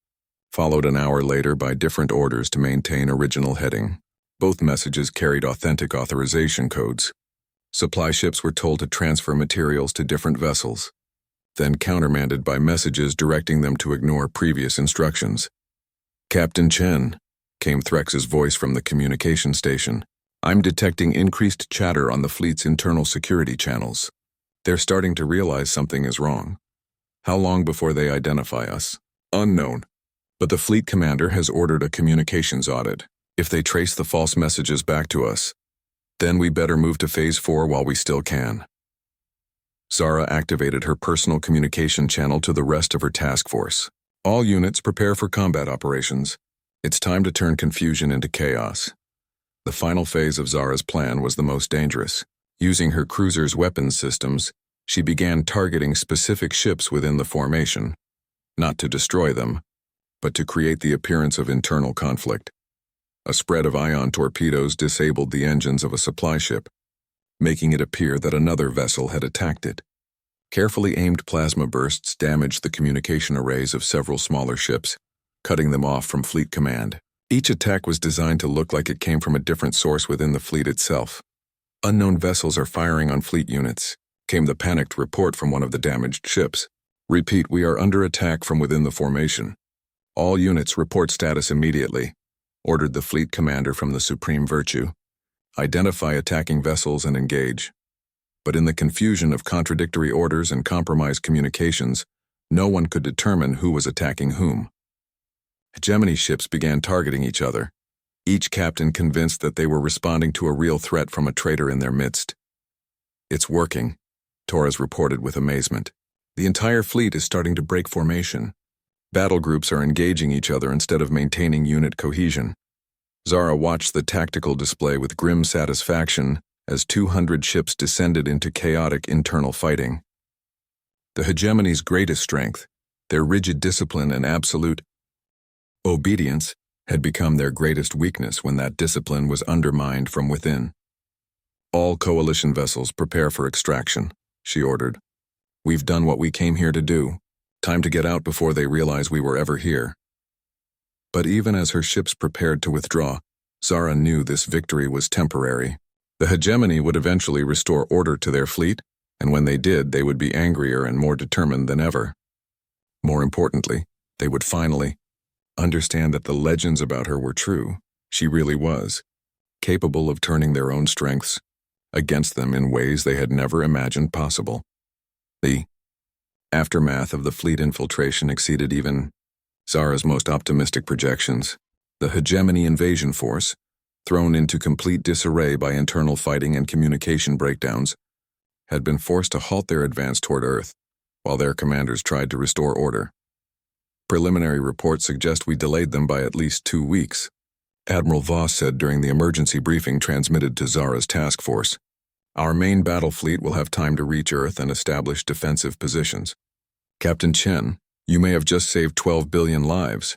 followed an hour later by different orders to maintain original heading. Both messages carried authentic authorization codes. Supply ships were told to transfer materials to different vessels, then countermanded by messages directing them to ignore previous instructions. "Captain Chen," came Threx's voice from the communication station. "I'm detecting increased chatter on the fleet's internal security channels. They're starting to realize something is wrong. How long before they identify us?" "Unknown. But the fleet commander has ordered a communications audit. If they trace the false messages back to us, then we better move to Phase 4 while we still can." Zara activated her personal communication channel to the rest of her task force. "All units prepare for combat operations. It's time to turn confusion into chaos." The final phase of Zara's plan was the most dangerous. Using her cruiser's weapons systems, she began targeting specific ships within the formation, not to destroy them, but to create the appearance of internal conflict. A spread of ion torpedoes disabled the engines of a supply ship, making it appear that another vessel had attacked it. Carefully aimed plasma bursts damaged the communication arrays of several smaller ships, cutting them off from fleet command. Each attack was designed to look like it came from a different source within the fleet itself. "Unknown vessels are firing on fleet units," came the panicked report from one of the damaged ships. "Repeat, we are under attack from within the formation. All units report status immediately," ordered the fleet commander from the Supreme Virtue. "Identify attacking vessels and engage." But in the confusion of contradictory orders and compromised communications, no one could determine who was attacking whom. Hegemony ships began targeting each other, each captain convinced that they were responding to a real threat from a traitor in their midst. "It's working," Torres reported with amazement. "The entire fleet is starting to break formation. Battle groups are engaging each other instead of maintaining unit cohesion." Zara watched the tactical display with grim satisfaction as 200 ships descended into chaotic internal fighting. The hegemony's greatest strength, their rigid discipline and absolute obedience, had become their greatest weakness when that discipline was undermined from within. "All coalition vessels prepare for extraction," she ordered. "We've done what we came here to do. Time to get out before they realize we were ever here." But even as her ships prepared to withdraw, Zara knew this victory was temporary. The hegemony would eventually restore order to their fleet, and when they did, they would be angrier and more determined than ever. More importantly, they would finally understand that the legends about her were true. She really was, capable of turning their own strengths against them in ways they had never imagined possible. The aftermath of the fleet infiltration exceeded even Zara's most optimistic projections. The hegemony invasion force, thrown into complete disarray by internal fighting and communication breakdowns, had been forced to halt their advance toward Earth, while their commanders tried to restore order. Preliminary reports suggest we delayed them by at least 2 weeks, Admiral Voss said during the emergency briefing transmitted to Zara's task force. Our main battle fleet will have time to reach Earth and establish defensive positions. Captain Chen, you may have just saved 12 billion lives,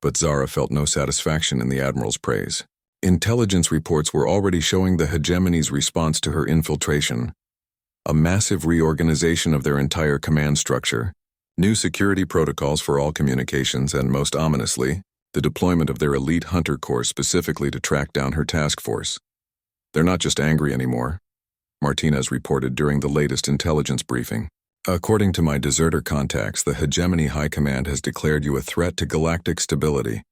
but Zara felt no satisfaction in the Admiral's praise. Intelligence reports were already showing the hegemony's response to her infiltration. A massive reorganization of their entire command structure, new security protocols for all communications, and most ominously, the deployment of their elite hunter corps specifically to track down her task force. They're not just angry anymore, Martinez reported during the latest intelligence briefing. According to my deserter contacts, the Hegemony High Command has declared you a threat to galactic stability.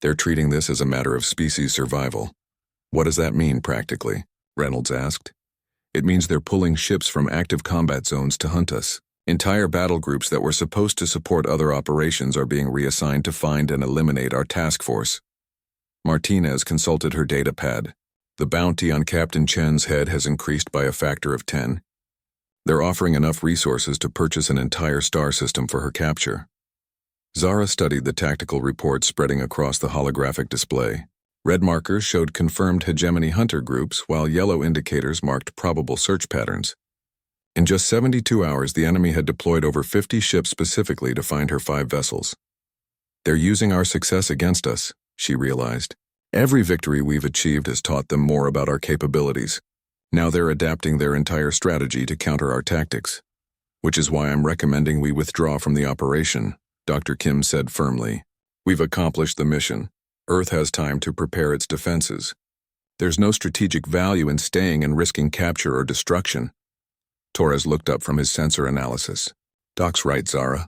They're treating this as a matter of species survival. What does that mean, practically? Reynolds asked. It means they're pulling ships from active combat zones to hunt us. Entire battle groups that were supposed to support other operations are being reassigned to find and eliminate our task force. Martinez consulted her data pad. The bounty on Captain Chen's head has increased by a factor of 10. They're offering enough resources to purchase an entire star system for her capture. Zara studied the tactical reports spreading across the holographic display. Red markers showed confirmed hegemony hunter groups, while yellow indicators marked probable search patterns. In just 72 hours, the enemy had deployed over 50 ships specifically to find her 5 vessels. They're using our success against us, she realized. Every victory we've achieved has taught them more about our capabilities. Now they're adapting their entire strategy to counter our tactics. Which is why I'm recommending we withdraw from the operation, Dr. Kim said firmly. We've accomplished the mission. Earth has time to prepare its defenses. There's no strategic value in staying and risking capture or destruction. Torres looked up from his sensor analysis. Doc's right, Zara.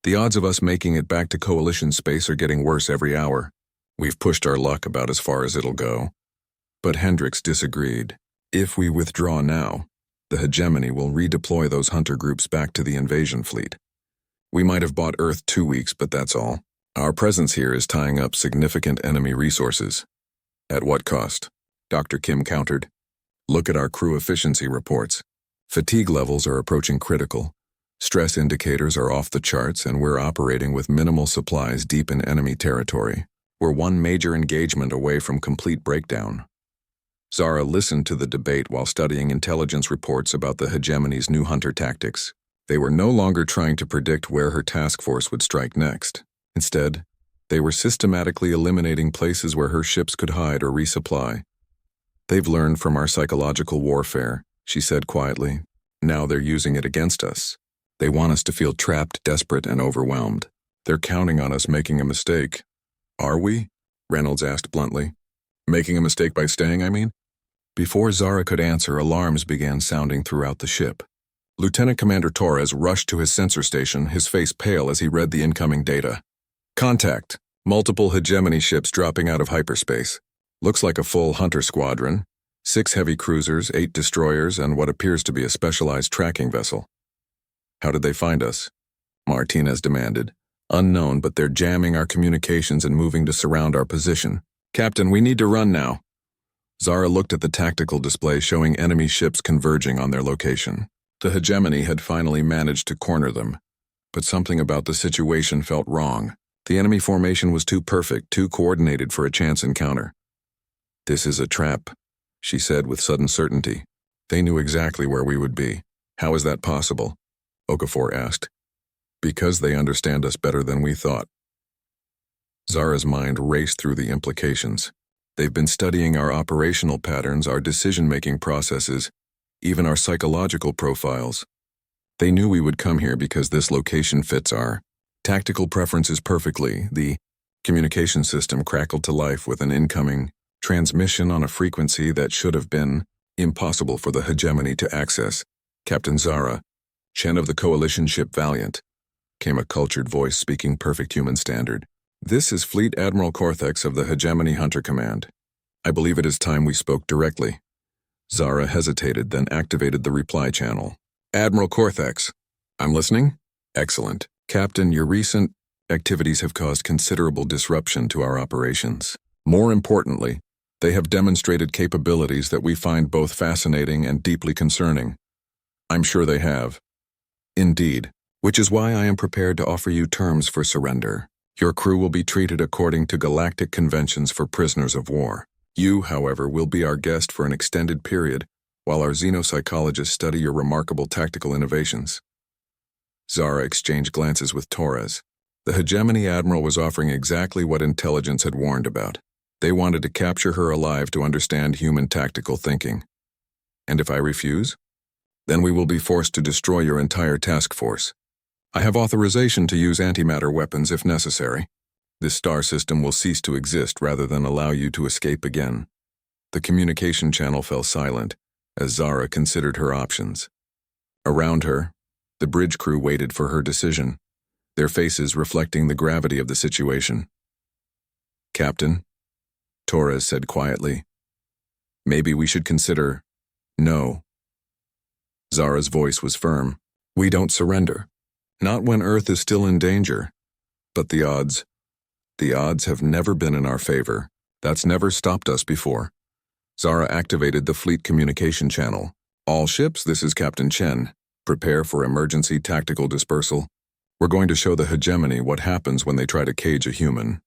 The odds of us making it back to Coalition space are getting worse every hour. We've pushed our luck about as far as it'll go. But Hendricks disagreed. If we withdraw now, the hegemony will redeploy those hunter groups back to the invasion fleet. We might have bought Earth 2 weeks, but that's all. Our presence here is tying up significant enemy resources. At what cost? Dr. Kim countered. Look at our crew efficiency reports. Fatigue levels are approaching critical. Stress indicators are off the charts, and we're operating with minimal supplies deep in enemy territory. We're one major engagement away from complete breakdown. Zara listened to the debate while studying intelligence reports about the hegemony's new hunter tactics. They were no longer trying to predict where her task force would strike next. Instead, they were systematically eliminating places where her ships could hide or resupply. They've learned from our psychological warfare, she said quietly. Now they're using it against us. They want us to feel trapped, desperate, and overwhelmed. They're counting on us making a mistake. Are we? Reynolds asked bluntly. Making a mistake by staying, I mean? Before Zara could answer, alarms began sounding throughout the ship. Lieutenant Commander Torres rushed to his sensor station, his face pale as he read the incoming data. Contact. Multiple hegemony ships dropping out of hyperspace. Looks like a full hunter squadron. 6 heavy cruisers, 8 destroyers, and what appears to be a specialized tracking vessel. How did they find us? Martinez demanded. Unknown, but they're jamming our communications and moving to surround our position. Captain, we need to run now. Zara looked at the tactical display showing enemy ships converging on their location. The hegemony had finally managed to corner them, but something about the situation felt wrong. The enemy formation was too perfect, too coordinated for a chance encounter. This is a trap, she said with sudden certainty. They knew exactly where we would be. How is that possible? Okafor asked. Because they understand us better than we thought. Zara's mind raced through the implications. They've been studying our operational patterns, our decision-making processes, even our psychological profiles. They knew we would come here because this location fits our tactical preferences perfectly. The communication system crackled to life with an incoming transmission on a frequency that should have been impossible for the hegemony to access. Captain Zara, Chen of the coalition ship Valiant, came a cultured voice speaking perfect human standard. This is Fleet Admiral Corthex of the Hegemony Hunter Command. I believe it is time we spoke directly. Zara hesitated, then activated the reply channel. Admiral Corthex. I'm listening? Excellent. Captain, your recent activities have caused considerable disruption to our operations. More importantly, they have demonstrated capabilities that we find both fascinating and deeply concerning. I'm sure they have. Indeed, which is why I am prepared to offer you terms for surrender. Your crew will be treated according to galactic conventions for prisoners of war. You, however, will be our guest for an extended period, while our xenopsychologists study your remarkable tactical innovations. Zara exchanged glances with Torres. The hegemony admiral was offering exactly what intelligence had warned about. They wanted to capture her alive to understand human tactical thinking. And if I refuse? Then we will be forced to destroy your entire task force. I have authorization to use antimatter weapons if necessary. This star system will cease to exist rather than allow you to escape again. The communication channel fell silent as Zara considered her options. Around her, the bridge crew waited for her decision, their faces reflecting the gravity of the situation. Captain, Torres said quietly, maybe we should consider no. Zara's voice was firm. We don't surrender. Not when Earth is still in danger. But the odds have never been in our favor. That's never stopped us before. Zara activated the fleet communication channel. All ships, this is Captain Chen. Prepare for emergency tactical dispersal. We're going to show the hegemony what happens when they try to cage a human.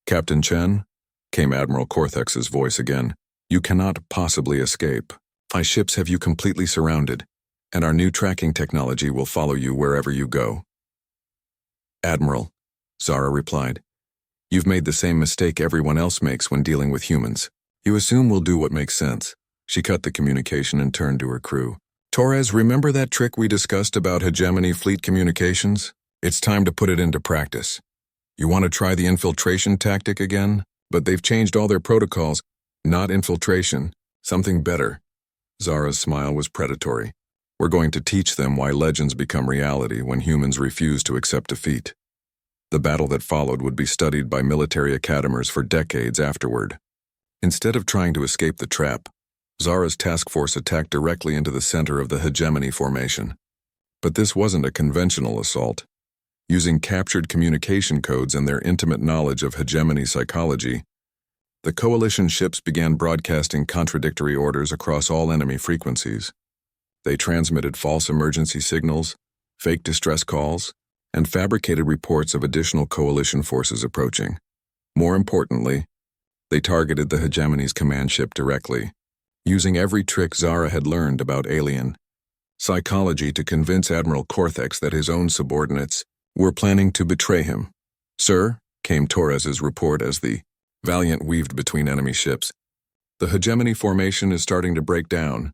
Captain Chen, came Admiral Corthex's voice again. You cannot possibly escape. 5 ships have you completely surrounded, and our new tracking technology will follow you wherever you go. Admiral, Zara replied, you've made the same mistake everyone else makes when dealing with humans. You assume we'll do what makes sense. She cut the communication and turned to her crew. Torres, remember that trick we discussed about hegemony fleet communications? It's time to put it into practice. You want to try the infiltration tactic again? But they've changed all their protocols. Not infiltration, something better. Zara's smile was predatory. We're going to teach them why legends become reality when humans refuse to accept defeat. The battle that followed would be studied by military academers for decades afterward. Instead of trying to escape the trap, Zara's task force attacked directly into the center of the hegemony formation. But this wasn't a conventional assault. Using captured communication codes and their intimate knowledge of hegemony psychology, the coalition ships began broadcasting contradictory orders across all enemy frequencies. They transmitted false emergency signals, fake distress calls, and fabricated reports of additional coalition forces approaching. More importantly, they targeted the hegemony's command ship directly, using every trick Zara had learned about alien psychology to convince Admiral Corthex that his own subordinates were planning to betray him. Sir, came Torres's report as the Valiant weaved between enemy ships. The hegemony formation is starting to break down.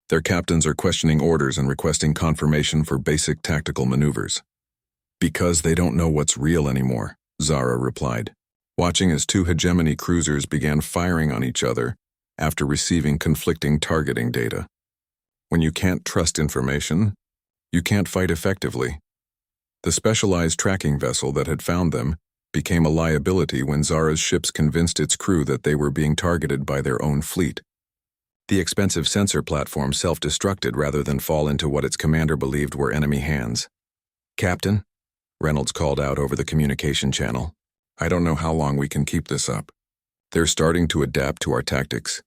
Their captains are questioning orders and requesting confirmation for basic tactical maneuvers. Because they don't know what's real anymore, Zara replied, watching as 2 hegemony cruisers began firing on each other after receiving conflicting targeting data. When you can't trust information, you can't fight effectively. The specialized tracking vessel that had found them became a liability when Zara's ships convinced its crew that they were being targeted by their own fleet. The expensive sensor platform self-destructed rather than fall into what its commander believed were enemy hands. Captain, Reynolds called out over the communication channel, I don't know how long we can keep this up. They're starting to adapt to our tactics.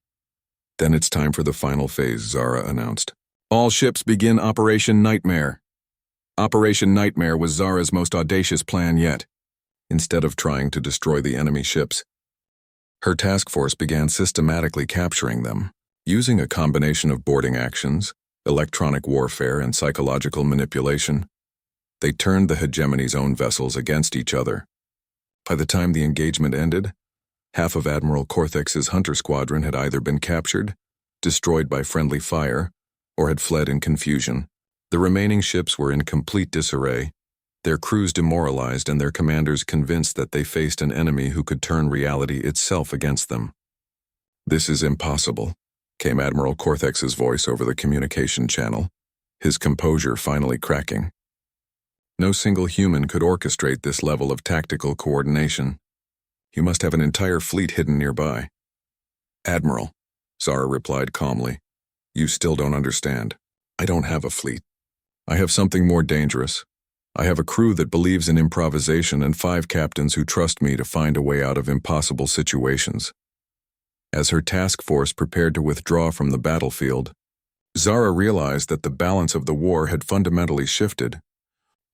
Then it's time for the final phase, Zara announced. All ships begin Operation Nightmare. Operation Nightmare was Zara's most audacious plan yet. Instead of trying to destroy the enemy ships, her task force began systematically capturing them, using a combination of boarding actions, electronic warfare, and psychological manipulation. They turned the hegemony's own vessels against each other. By the time the engagement ended, half of Admiral Corthex's hunter squadron had either been captured, destroyed by friendly fire, or had fled in confusion. The remaining ships were in complete disarray, their crews demoralized and their commanders convinced that they faced an enemy who could turn reality itself against them. This is impossible, came Admiral Corthex's voice over the communication channel, his composure finally cracking. No single human could orchestrate this level of tactical coordination. You must have an entire fleet hidden nearby. Admiral, Zara replied calmly, you still don't understand. I don't have a fleet. I have something more dangerous. I have a crew that believes in improvisation and 5 captains who trust me to find a way out of impossible situations. As her task force prepared to withdraw from the battlefield, Zara realized that the balance of the war had fundamentally shifted.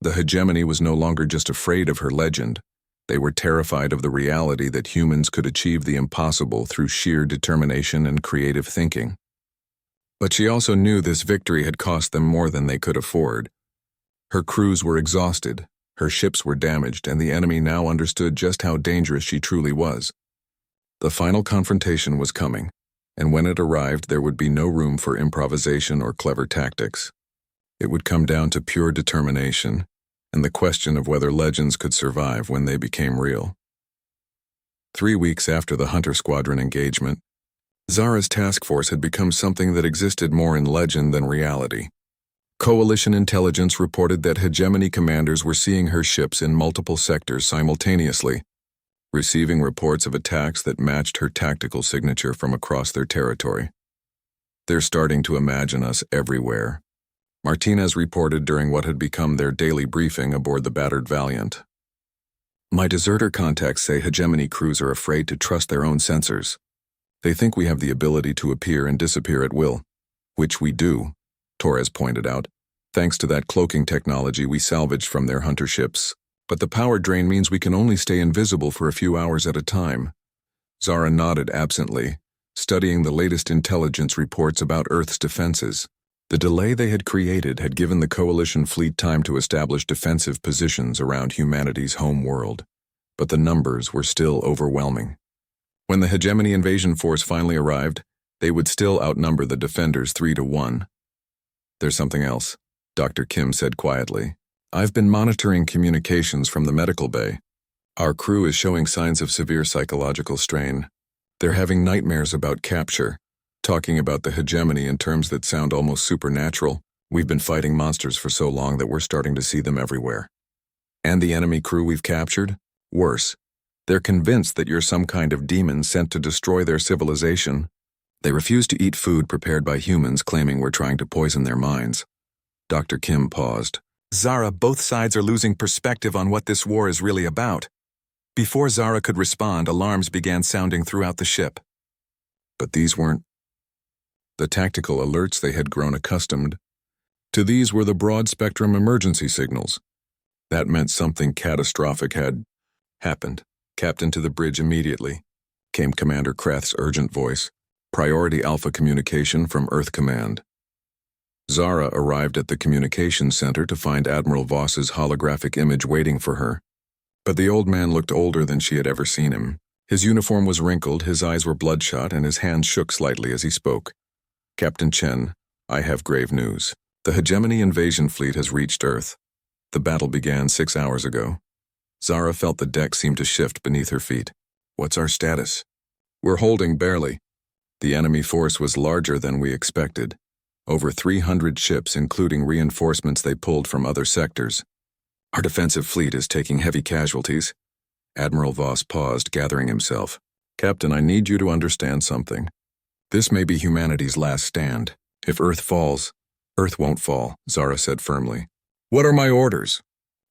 The hegemony was no longer just afraid of her legend. They were terrified of the reality that humans could achieve the impossible through sheer determination and creative thinking. But she also knew this victory had cost them more than they could afford. Her crews were exhausted, her ships were damaged, and the enemy now understood just how dangerous she truly was. The final confrontation was coming, and when it arrived, there would be no room for improvisation or clever tactics. It would come down to pure determination, and the question of whether legends could survive when they became real. 3 weeks after the Hunter Squadron engagement, Zara's task force had become something that existed more in legend than reality. Coalition intelligence reported that hegemony commanders were seeing her ships in multiple sectors simultaneously, receiving reports of attacks that matched her tactical signature from across their territory. "They're starting to imagine us everywhere," Martinez reported during what had become their daily briefing aboard the battered Valiant. "My deserter contacts say hegemony crews are afraid to trust their own sensors. They think we have the ability to appear and disappear at will, which we do," Torres pointed out, "thanks to that cloaking technology we salvaged from their hunter ships. But the power drain means we can only stay invisible for a few hours at a time." Zara nodded absently, studying the latest intelligence reports about Earth's defenses. The delay they had created had given the Coalition fleet time to establish defensive positions around humanity's home world, but the numbers were still overwhelming. When the hegemony invasion force finally arrived, they would still outnumber the defenders 3-1. "There's something else," Dr. Kim said quietly. "I've been monitoring communications from the medical bay. Our crew is showing signs of severe psychological strain. They're having nightmares about capture, talking about the hegemony in terms that sound almost supernatural. We've been fighting monsters for so long that we're starting to see them everywhere. And the enemy crew we've captured? Worse. They're convinced that you're some kind of demon sent to destroy their civilization. They refuse to eat food prepared by humans, claiming we're trying to poison their minds." Dr. Kim paused. "Zara, both sides are losing perspective on what this war is really about." Before Zara could respond, alarms began sounding throughout the ship. But these weren't the tactical alerts they had grown accustomed to. These were the broad-spectrum emergency signals. That meant something catastrophic had happened. "Captain, to the bridge immediately," came Commander Krath's urgent voice. "Priority Alpha communication from Earth Command." Zara arrived at the communications center to find Admiral Voss's holographic image waiting for her. But the old man looked older than she had ever seen him. His uniform was wrinkled, his eyes were bloodshot, and his hands shook slightly as he spoke. "Captain Chen, I have grave news. The hegemony invasion fleet has reached Earth. The battle began 6 hours ago." Zara felt the deck seem to shift beneath her feet. "What's our status?" "We're holding barely. The enemy force was larger than we expected. Over 300 ships, including reinforcements they pulled from other sectors. Our defensive fleet is taking heavy casualties." Admiral Voss paused, gathering himself. "Captain, I need you to understand something. This may be humanity's last stand. If Earth falls, Earth won't fall," Zara said firmly. "What are my orders?"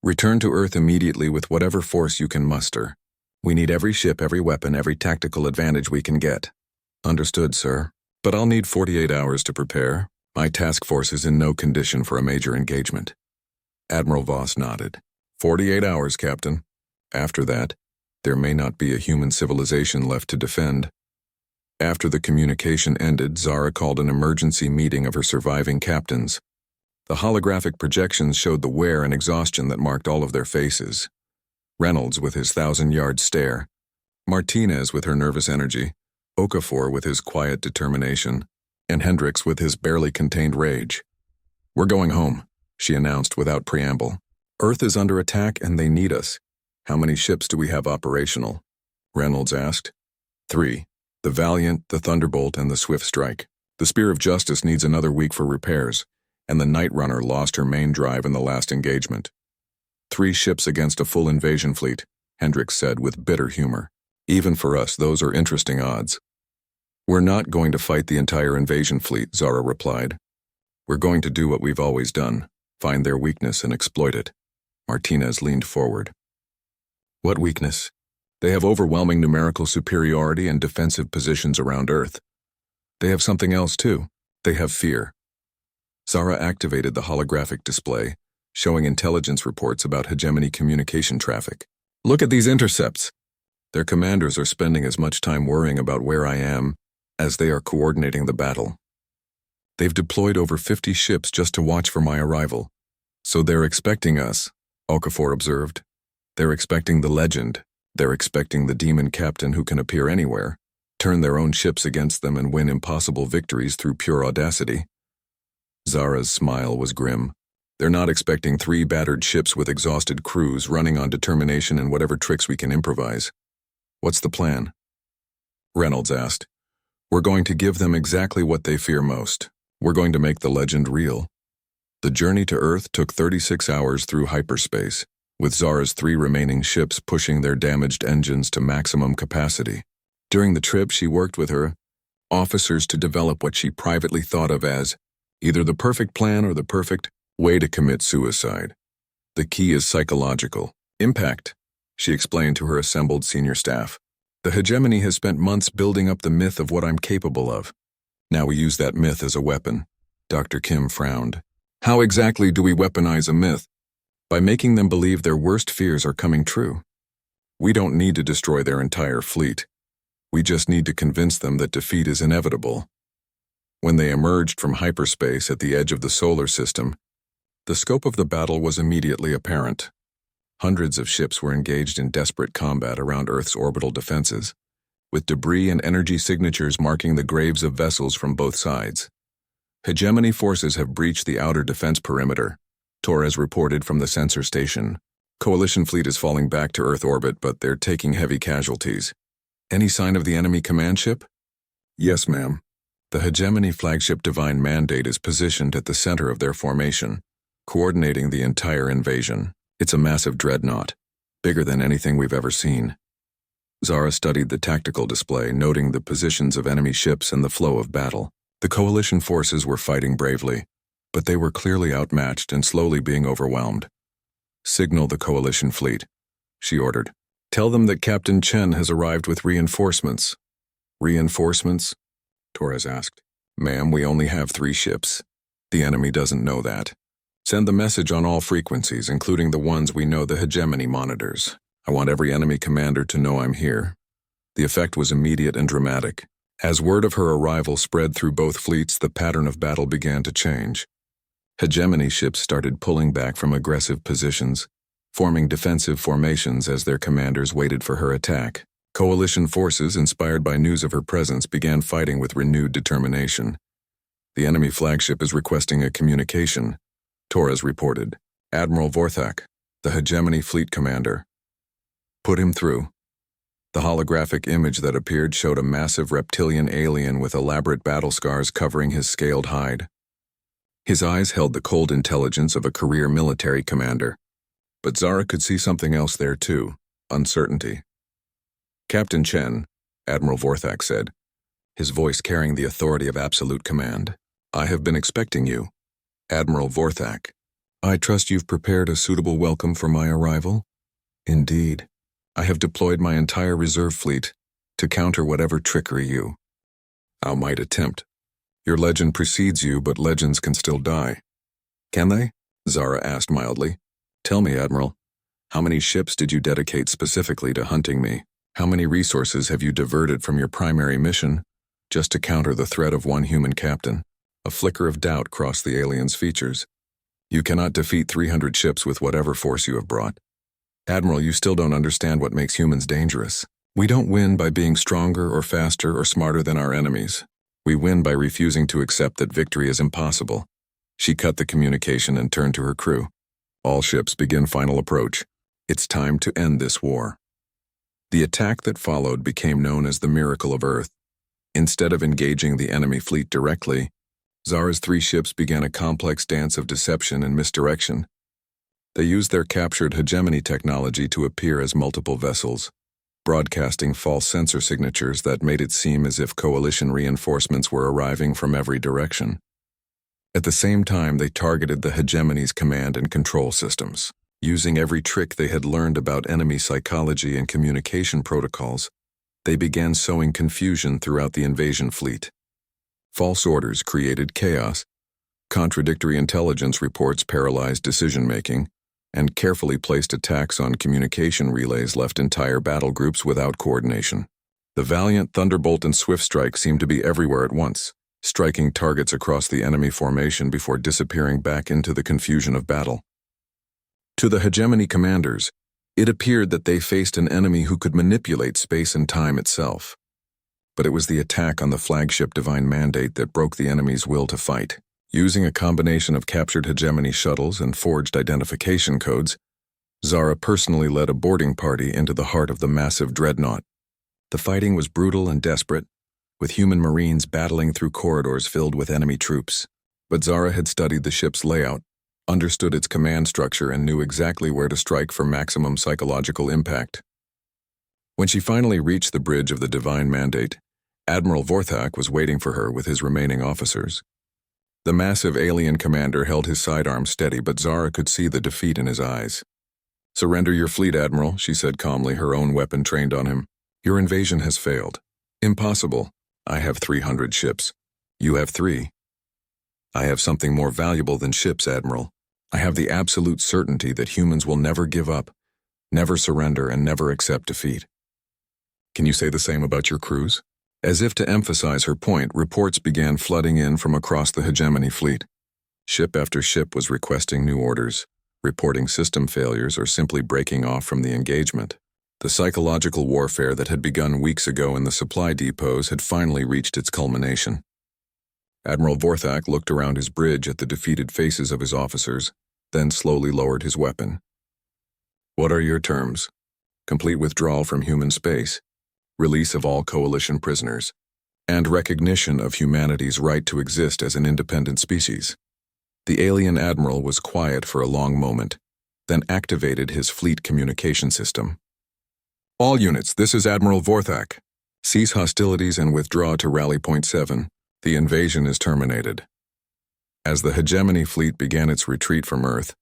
"Return to Earth immediately with whatever force you can muster. We need every ship, every weapon, every tactical advantage we can get." "Understood, sir. But I'll need 48 hours to prepare. My task force is in no condition for a major engagement." Admiral Voss nodded. 48 hours, Captain. After that, there may not be a human civilization left to defend." After the communication ended, Zara called an emergency meeting of her surviving captains. The holographic projections showed the wear and exhaustion that marked all of their faces. Reynolds with his 1,000-yard stare, Martinez with her nervous energy, Okafor with his quiet determination, and Hendricks with his barely contained rage. "We're going home," she announced without preamble. "Earth is under attack and they need us." "How many ships do we have operational?" Reynolds asked. 3. The Valiant, the Thunderbolt, and the Swift Strike. The Spear of Justice needs another week for repairs, and the Night Runner lost her main drive in the last engagement. 3 ships against a full invasion fleet, Hendricks said with bitter humor. "Even for us, those are interesting odds." "We're not going to fight the entire invasion fleet," Zara replied. "We're going to do what we've always done, find their weakness and exploit it." Martinez leaned forward. "What weakness?" "They have overwhelming numerical superiority and defensive positions around Earth. They have something else too. They have fear. Zara activated the holographic display, showing intelligence reports about hegemony communication traffic. Look at these intercepts. Their commanders are spending as much time worrying about where I am as they are coordinating the battle. They've deployed over 50 ships just to watch for my arrival. So they're expecting us, Okafor observed. They're expecting the legend. They're expecting the demon captain who can appear anywhere, turn their own ships against them and win impossible victories through pure audacity. Zara's smile was grim. They're not expecting 3 battered ships with exhausted crews running on determination and whatever tricks we can improvise. What's the plan? Reynolds asked. We're going to give them exactly what they fear most. We're going to make the legend real. The journey to Earth took 36 hours through hyperspace, with Zara's 3 remaining ships pushing their damaged engines to maximum capacity. During the trip, she worked with her officers to develop what she privately thought of as either the perfect plan or the perfect way to commit suicide. The key is psychological impact, she explained to her assembled senior staff. The hegemony has spent months building up the myth of what I'm capable of. Now we use that myth as a weapon. Dr. Kim frowned. How exactly do we weaponize a myth? By making them believe their worst fears are coming true. We don't need to destroy their entire fleet. We just need to convince them that defeat is inevitable. When they emerged from hyperspace at the edge of the solar system, the scope of the battle was immediately apparent. Hundreds of ships were engaged in desperate combat around Earth's orbital defenses, with debris and energy signatures marking the graves of vessels from both sides. Hegemony forces have breached the outer defense perimeter, Torres reported from the sensor station. Coalition fleet is falling back to Earth orbit, but they're taking heavy casualties. Any sign of the enemy command ship? Yes, ma'am. The Hegemony flagship Divine Mandate is positioned at the center of their formation, coordinating the entire invasion. It's a massive dreadnought, bigger than anything we've ever seen. Zara studied the tactical display, noting the positions of enemy ships and the flow of battle. The coalition forces were fighting bravely, but they were clearly outmatched and slowly being overwhelmed. Signal the coalition fleet, she ordered. Tell them that Captain Chen has arrived with reinforcements. Reinforcements? Torres asked. Ma'am, we only have 3 ships. The enemy doesn't know that. Send the message on all frequencies, including the ones we know the hegemony monitors. I want every enemy commander to know I'm here. The effect was immediate and dramatic. As word of her arrival spread through both fleets, the pattern of battle began to change. Hegemony ships started pulling back from aggressive positions, forming defensive formations as their commanders waited for her attack. Coalition forces, inspired by news of her presence, began fighting with renewed determination. The enemy flagship is requesting a communication, Torres reported. Admiral Vorthak, the Hegemony fleet commander. Put him through. The holographic image that appeared showed a massive reptilian alien with elaborate battle scars covering his scaled hide. His eyes held the cold intelligence of a career military commander. But Zara could see something else there too, uncertainty. Captain Chen, Admiral Vorthak said, his voice carrying the authority of absolute command. I have been expecting you. Admiral Vorthak, I trust you've prepared a suitable welcome for my arrival? Indeed. I have deployed my entire reserve fleet to counter whatever trickery you might attempt. Your legend precedes you, but legends can still die. Can they? Zara asked mildly. Tell me, Admiral, how many ships did you dedicate specifically to hunting me? How many resources have you diverted from your primary mission just to counter the threat of one human captain? A flicker of doubt crossed the alien's features. You cannot defeat 300 ships with whatever force you have brought. Admiral, you still don't understand what makes humans dangerous. We don't win by being stronger or faster or smarter than our enemies. We win by refusing to accept that victory is impossible. She cut the communication and turned to her crew. All ships begin final approach. It's time to end this war. The attack that followed became known as the Miracle of Earth. Instead of engaging the enemy fleet directly, Zara's 3 ships began a complex dance of deception and misdirection. They used their captured hegemony technology to appear as multiple vessels, broadcasting false sensor signatures that made it seem as if coalition reinforcements were arriving from every direction. At the same time, they targeted the hegemony's command and control systems. Using every trick they had learned about enemy psychology and communication protocols, they began sowing confusion throughout the invasion fleet. False orders created chaos, Contradictory intelligence reports paralyzed decision-making, and carefully placed attacks on communication relays left entire battle groups without coordination. The Valiant, Thunderbolt, and Swift Strike seemed to be everywhere at once, striking targets across the enemy formation before disappearing back into the confusion of battle. To the hegemony commanders, it appeared that they faced an enemy who could manipulate space and time itself. But it was the attack on the flagship Divine Mandate that broke the enemy's will to fight. Using a combination of captured hegemony shuttles and forged identification codes, Zara personally led a boarding party into the heart of the massive dreadnought. The fighting was brutal and desperate, with human marines battling through corridors filled with enemy troops. But Zara had studied the ship's layout, understood its command structure, and knew exactly where to strike for maximum psychological impact. When she finally reached the bridge of the Divine Mandate, Admiral Vorthak was waiting for her with his remaining officers. The massive alien commander held his sidearm steady, but Zara could see the defeat in his eyes. "Surrender your fleet, Admiral," she said calmly, her own weapon trained on him. "Your invasion has failed." "Impossible. I have 300 ships. You have 3. I have something more valuable than ships, Admiral. I have the absolute certainty that humans will never give up, never surrender, and never accept defeat." "Can you say the same about your crews?" As if to emphasize her point, reports began flooding in from across the hegemony fleet. Ship after ship was requesting new orders, reporting system failures, or simply breaking off from the engagement. The psychological warfare that had begun weeks ago in the supply depots had finally reached its culmination. Admiral Vorthak looked around his bridge at the defeated faces of his officers, then slowly lowered his weapon. "What are your terms?" "Complete withdrawal from human space, release of all coalition prisoners, and recognition of humanity's right to exist as an independent species." The alien admiral was quiet for a long moment, then activated his fleet communication system. "All units, this is Admiral Vorthak. Cease hostilities and withdraw to Rally Point 7. The invasion is terminated." As the hegemony fleet began its retreat from Earth,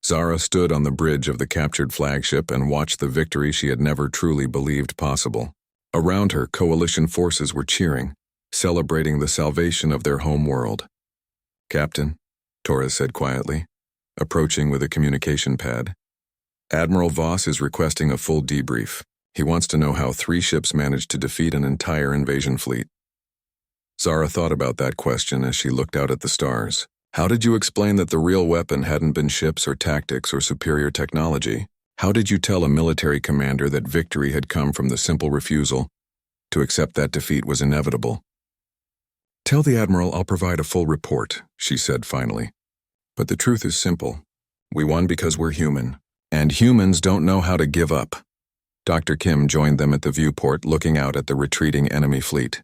Zara stood on the bridge of the captured flagship and watched the victory she had never truly believed possible. Around her, coalition forces were cheering, celebrating the salvation of their home world. "Captain," Torres said quietly, approaching with a communication pad, "Admiral Voss is requesting a full debrief. He wants to know how 3 ships managed to defeat an entire invasion fleet." Zara thought about that question as she looked out at the stars. How did you explain that the real weapon hadn't been ships or tactics or superior technology? How did you tell a military commander that victory had come from the simple refusal to accept that defeat was inevitable? "Tell the Admiral I'll provide a full report," she said finally. "But the truth is simple. We won because we're human, and humans don't know how to give up." Dr. Kim joined them at the viewport, looking out at the retreating enemy fleet.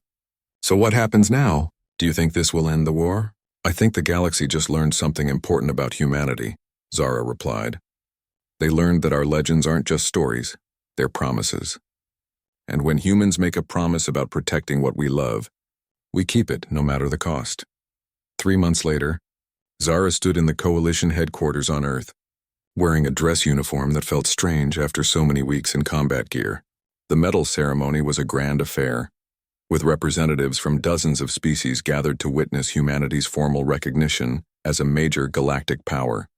"So what happens now? Do you think this will end the war?" "I think the galaxy just learned something important about humanity," Zara replied. "They learned that our legends aren't just stories, they're promises. And when humans make a promise about protecting what we love, we keep it no matter the cost." 3 months later, Zara stood in the Coalition headquarters on Earth, wearing a dress uniform that felt strange after so many weeks in combat gear. The medal ceremony was a grand affair, with representatives from dozens of species gathered to witness humanity's formal recognition as a major galactic power.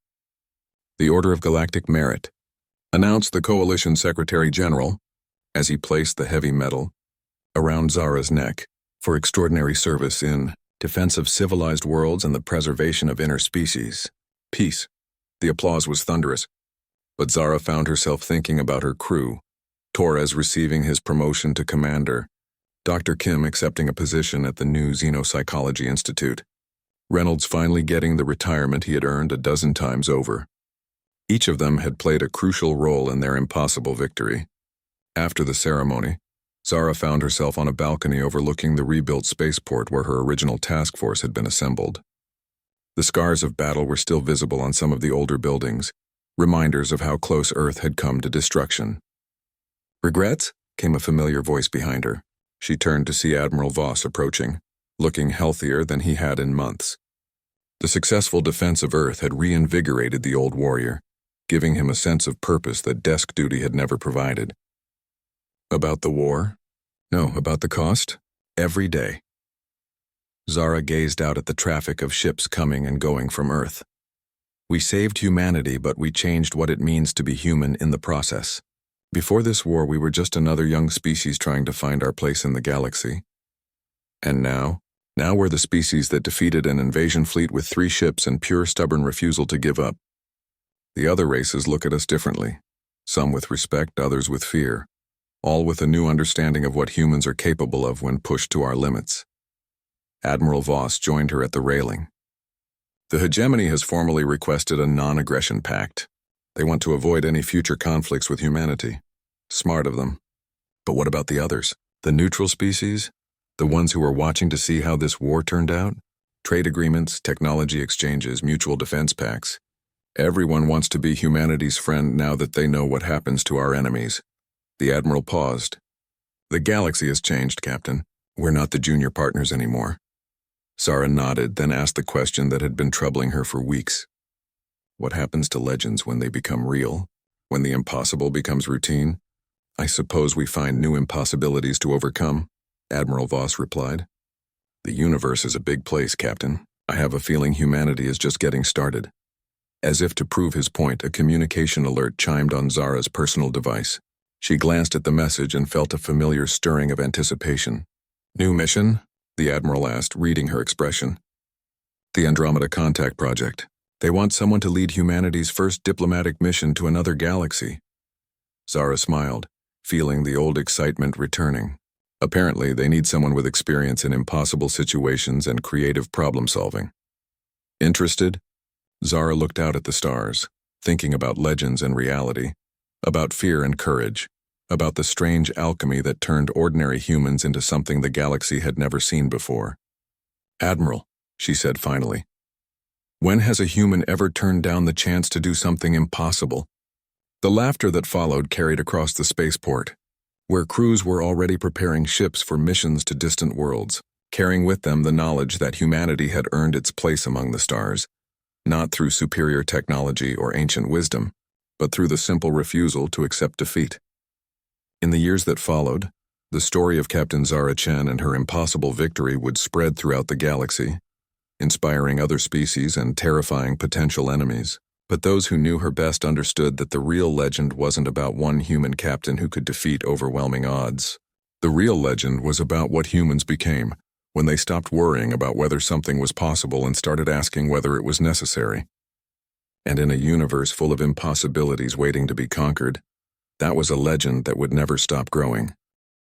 "The Order of Galactic Merit," announced the Coalition Secretary General, as he placed the heavy medal around Zara's neck, "for extraordinary service in defense of civilized worlds and the preservation of interspecies peace." The applause was thunderous, but Zara found herself thinking about her crew, Torres receiving his promotion to commander, Dr. Kim accepting a position at the new Xenopsychology Institute, Reynolds finally getting the retirement he had earned a dozen times over. Each of them had played a crucial role in their impossible victory. After the ceremony, Zara found herself on a balcony overlooking the rebuilt spaceport where her original task force had been assembled. The scars of battle were still visible on some of the older buildings, reminders of how close Earth had come to destruction. "Regrets?" came a familiar voice behind her. She turned to see Admiral Voss approaching, looking healthier than he had in months. The successful defense of Earth had reinvigorated the old warrior, giving him a sense of purpose that desk duty had never provided. "About the war?" "No, about the cost? Every day." Zara gazed out at the traffic of ships coming and going from Earth. We saved humanity, but we changed what it means to be human in the process. Before this war, we were just another young species trying to find our place in the galaxy. And now we're the species that defeated an invasion fleet with 3 ships and pure stubborn refusal to give up. The other races look at us differently, some with respect, others with fear, all with a new understanding of what humans are capable of when pushed to our limits. Admiral Voss joined her at the railing. The hegemony has formally requested a non-aggression pact. They want to avoid any future conflicts with humanity. Smart of them. But what about the others? The neutral species? The ones who are watching to see how this war turned out? Trade agreements, technology exchanges, mutual defense pacts. Everyone wants to be humanity's friend now that they know what happens to our enemies. The Admiral paused. The galaxy has changed, Captain. We're not the junior partners anymore. Zara nodded, then asked the question that had been troubling her for weeks. What happens to legends when they become real? When the impossible becomes routine? I suppose we find new impossibilities to overcome, Admiral Voss replied. The universe is a big place, Captain. I have a feeling humanity is just getting started. As if to prove his point, a communication alert chimed on Zara's personal device. She glanced at the message and felt a familiar stirring of anticipation. New mission? The Admiral asked, reading her expression. The Andromeda Contact Project. They want someone to lead humanity's first diplomatic mission to another galaxy. Zara smiled, feeling the old excitement returning. Apparently, they need someone with experience in impossible situations and creative problem-solving. Interested? Zara looked out at the stars, thinking about legends and reality, about fear and courage, about the strange alchemy that turned ordinary humans into something the galaxy had never seen before. Admiral, she said finally, when has a human ever turned down the chance to do something impossible? The laughter that followed carried across the spaceport, where crews were already preparing ships for missions to distant worlds, carrying with them the knowledge that humanity had earned its place among the stars, not through superior technology or ancient wisdom, but through the simple refusal to accept defeat. In the years that followed, the story of Captain Zara Chen and her impossible victory would spread throughout the galaxy, inspiring other species and terrifying potential enemies. But those who knew her best understood that the real legend wasn't about one human captain who could defeat overwhelming odds. The real legend was about what humans became when they stopped worrying about whether something was possible and started asking whether it was necessary. And in a universe full of impossibilities waiting to be conquered, that was a legend that would never stop growing.